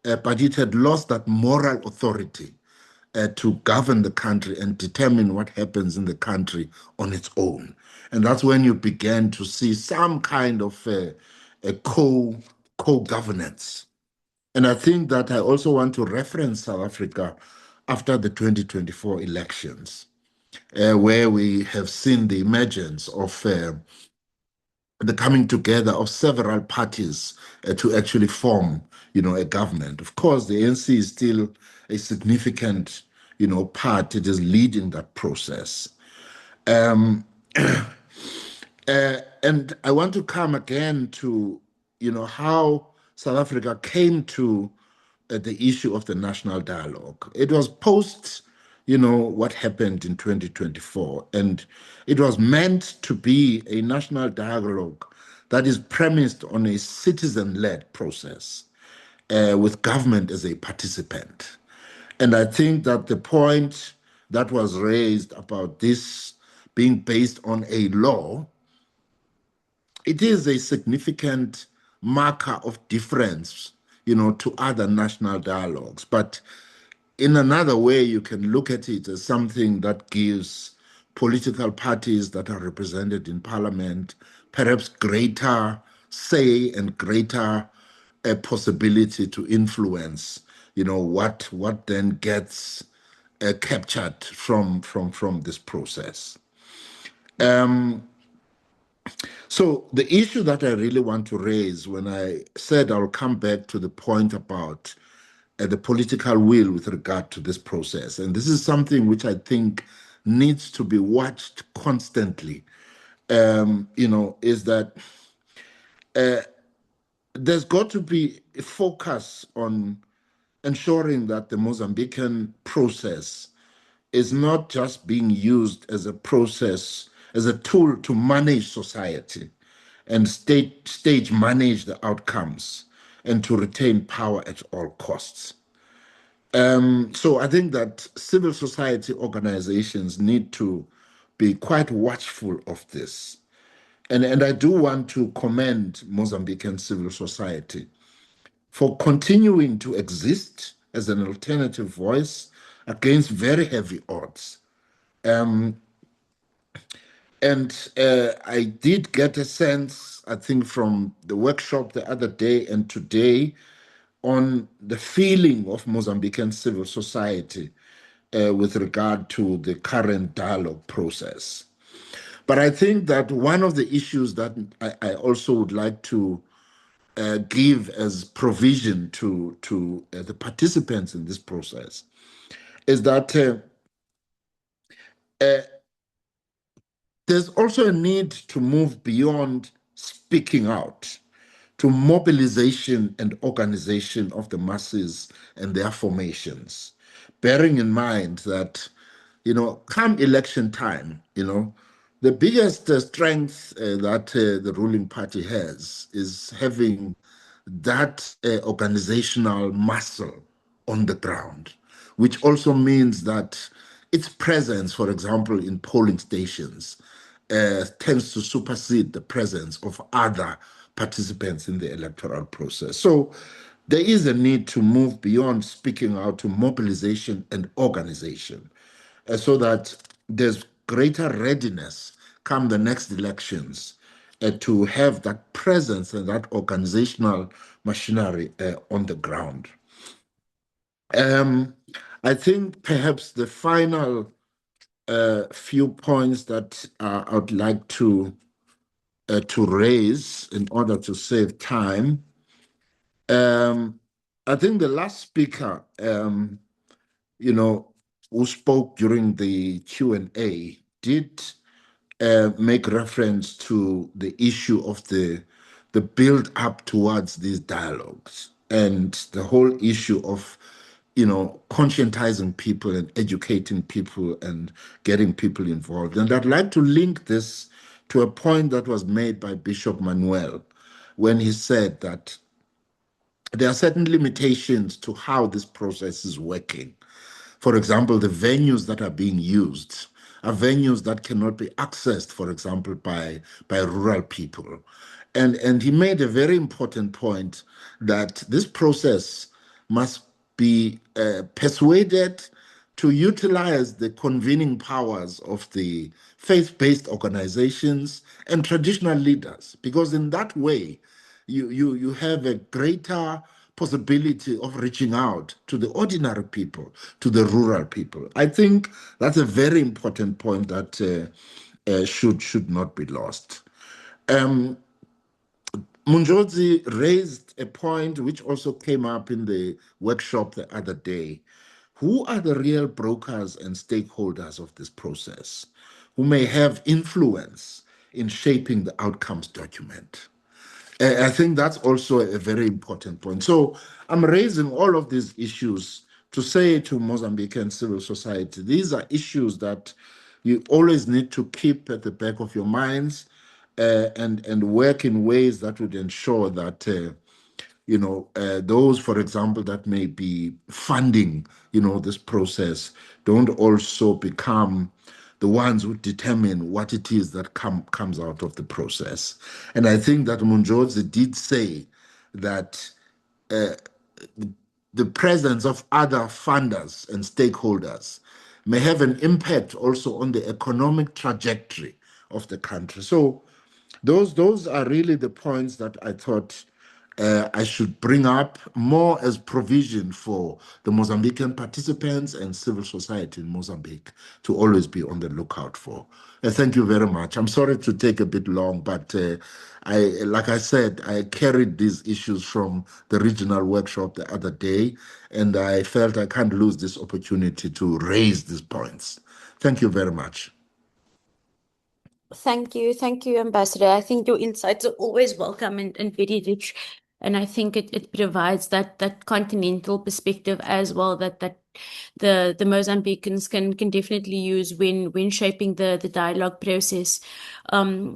but it had lost that moral authority to govern the country and determine what happens in the country on its own. And that's when you began to see some kind of a co-governance. And I think that I also want to reference South Africa after the 2024 elections, where we have seen the emergence of the coming together of several parties to actually form, a government. Of course, the ANC is still a significant, part. It is leading that process. And I want to come again to, how South Africa came to the issue of the national dialogue. It was post, what happened in 2024, and it was meant to be a national dialogue that is premised on a citizen-led process with government as a participant. And I think that the point that was raised about this being based on a law, it is a significant marker of difference, to other national dialogues. But in another way, you can look at it as something that gives political parties that are represented in parliament perhaps greater say and greater possibility to influence, what then gets captured from this process. So the issue that I really want to raise, when I said I'll come back to the point about the political will with regard to this process, and this is something which I think needs to be watched constantly, is that there's got to be a focus on ensuring that the Mozambican process is not just being used as a process, as a tool to manage society and stage manage the outcomes and to retain power at all costs. So I think that civil society organizations need to be quite watchful of this. And I do want to commend Mozambican civil society for continuing to exist as an alternative voice against very heavy odds. And I did get a sense, I think, from the workshop the other day and today on the feeling of Mozambican civil society with regard to the current dialogue process. But I think that one of the issues that I also would like to give as provision to the participants in this process is that there's also a need to move beyond speaking out to mobilization and organization of the masses and their formations, bearing in mind that, come election time, the biggest strength that the ruling party has is having that organizational muscle on the ground, which also means that its presence, for example, in polling stations, tends to supersede the presence of other participants in the electoral process. So there is a need to move beyond speaking out to mobilization and organization so that there's greater readiness come the next elections to have that presence and that organizational machinery on the ground. I think perhaps the final few points that I would like to raise in order to save time. I think the last speaker, who spoke during the Q&A did make reference to the issue of the build up towards these dialogues and the whole issue of conscientizing people and educating people and getting people involved. And I'd like to link this to a point that was made by Bishop Manuel when he said that there are certain limitations to how this process is working. For example, the venues that are being used are venues that cannot be accessed, for example, by rural people. And he made a very important point that this process must be persuaded to utilize the convening powers of the faith-based organizations and traditional leaders, because in that way, you have a greater possibility of reaching out to the ordinary people, to the rural people. I think that's a very important point that should not be lost. Munjozi raised a point which also came up in the workshop the other day. Who are the real brokers and stakeholders of this process who may have influence in shaping the outcomes document? I think that's also a very important point. So I'm raising all of these issues to say to Mozambican civil society, these are issues that you always need to keep at the back of your minds and work in ways that would ensure that those, for example, that may be funding, this process, don't also become the ones who determine what it is that comes out of the process. And I think that Munjozi did say that the presence of other funders and stakeholders may have an impact also on the economic trajectory of the country. So those are really the points that I thought I should bring up more as provision for the Mozambican participants and civil society in Mozambique to always be on the lookout for. Thank you very much. I'm sorry to take a bit long, but like I said, I carried these issues from the regional workshop the other day, and I felt I can't lose this opportunity to raise these points. Thank you very much. Thank you, Ambassador. I think your insights are always welcome and very rich. And I think it provides that continental perspective as well that the Mozambicans can definitely use when shaping the dialogue process.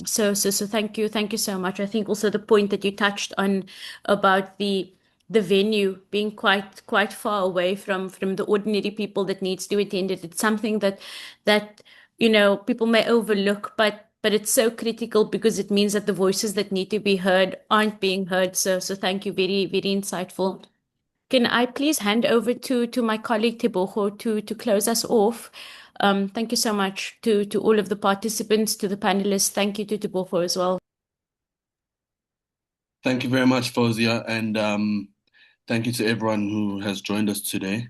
So thank you so much. I think also the point that you touched on about the venue being quite far away from the ordinary people that needs to attend it. It's something that people may overlook, but it's so critical because it means that the voices that need to be heard aren't being heard. So thank you, very, very insightful. Can I please hand over to my colleague Tebogo to close us off? Thank you so much to all of the participants, to the panelists. Thank you to Tebogo as well. Thank you very much, Fawzia, and thank you to everyone who has joined us today.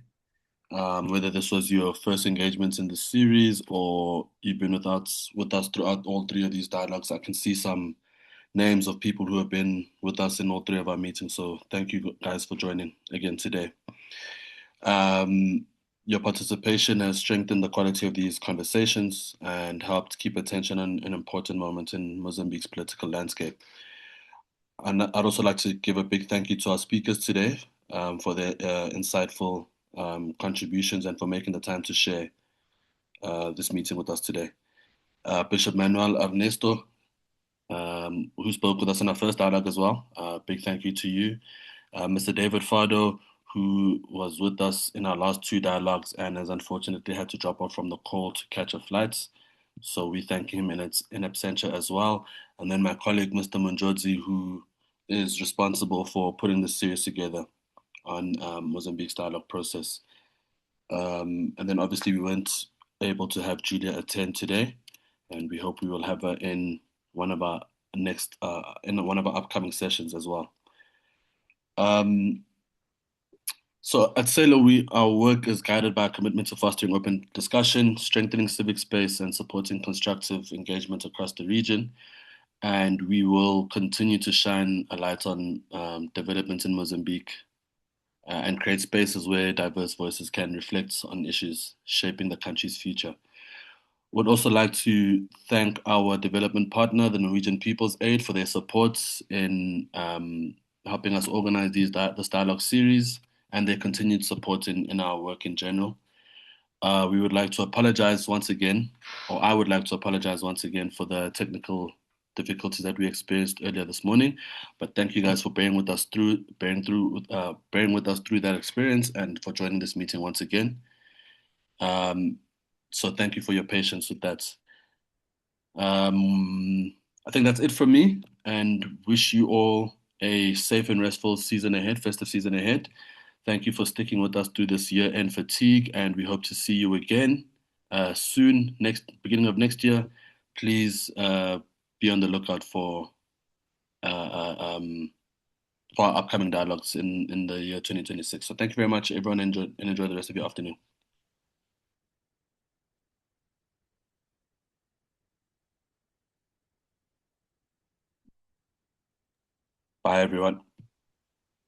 Whether this was your first engagement in the series or you've been with us throughout all three of these dialogues, I can see some names of people who have been with us in all three of our meetings. So thank you guys for joining again today. Your participation has strengthened the quality of these conversations and helped keep attention on an important moment in Mozambique's political landscape. And I'd also like to give a big thank you to our speakers today for their insightful contributions and for making the time to share this meeting with us today. Bishop Manuel Ernesto, who spoke with us in our first dialogue as well. Big thank you to you. Mr. David Fardo, who was with us in our last two dialogues and has unfortunately had to drop off from the call to catch a flight. So we thank him in absentia as well. And then my colleague, Mr. Munjozi, who is responsible for putting this series together on Mozambique's dialogue process. And then obviously we weren't able to have Julia attend today, and we hope we will have her in one of our upcoming sessions as well. So at SALO, our work is guided by a commitment to fostering open discussion, strengthening civic space, and supporting constructive engagement across the region. And we will continue to shine a light on developments in Mozambique and create spaces where diverse voices can reflect on issues shaping the country's future. Would also like to thank our development partner, the Norwegian People's Aid, for their support in helping us organize this dialogue series and their continued support in our work in general. We would like to apologize once again, or I would like to apologize once again for the technical difficulties that we experienced earlier this morning. But thank you guys for bearing with us through that experience and for joining this meeting once again. So thank you for your patience with that. I think that's it from me, and wish you all a safe and restful season ahead, festive season ahead. Thank you for sticking with us through this year-end fatigue, and we hope to see you again soon, beginning of next year. Please be on the lookout for our upcoming dialogues in the year 2026. So thank you very much, everyone, and enjoy the rest of your afternoon. Bye, everyone.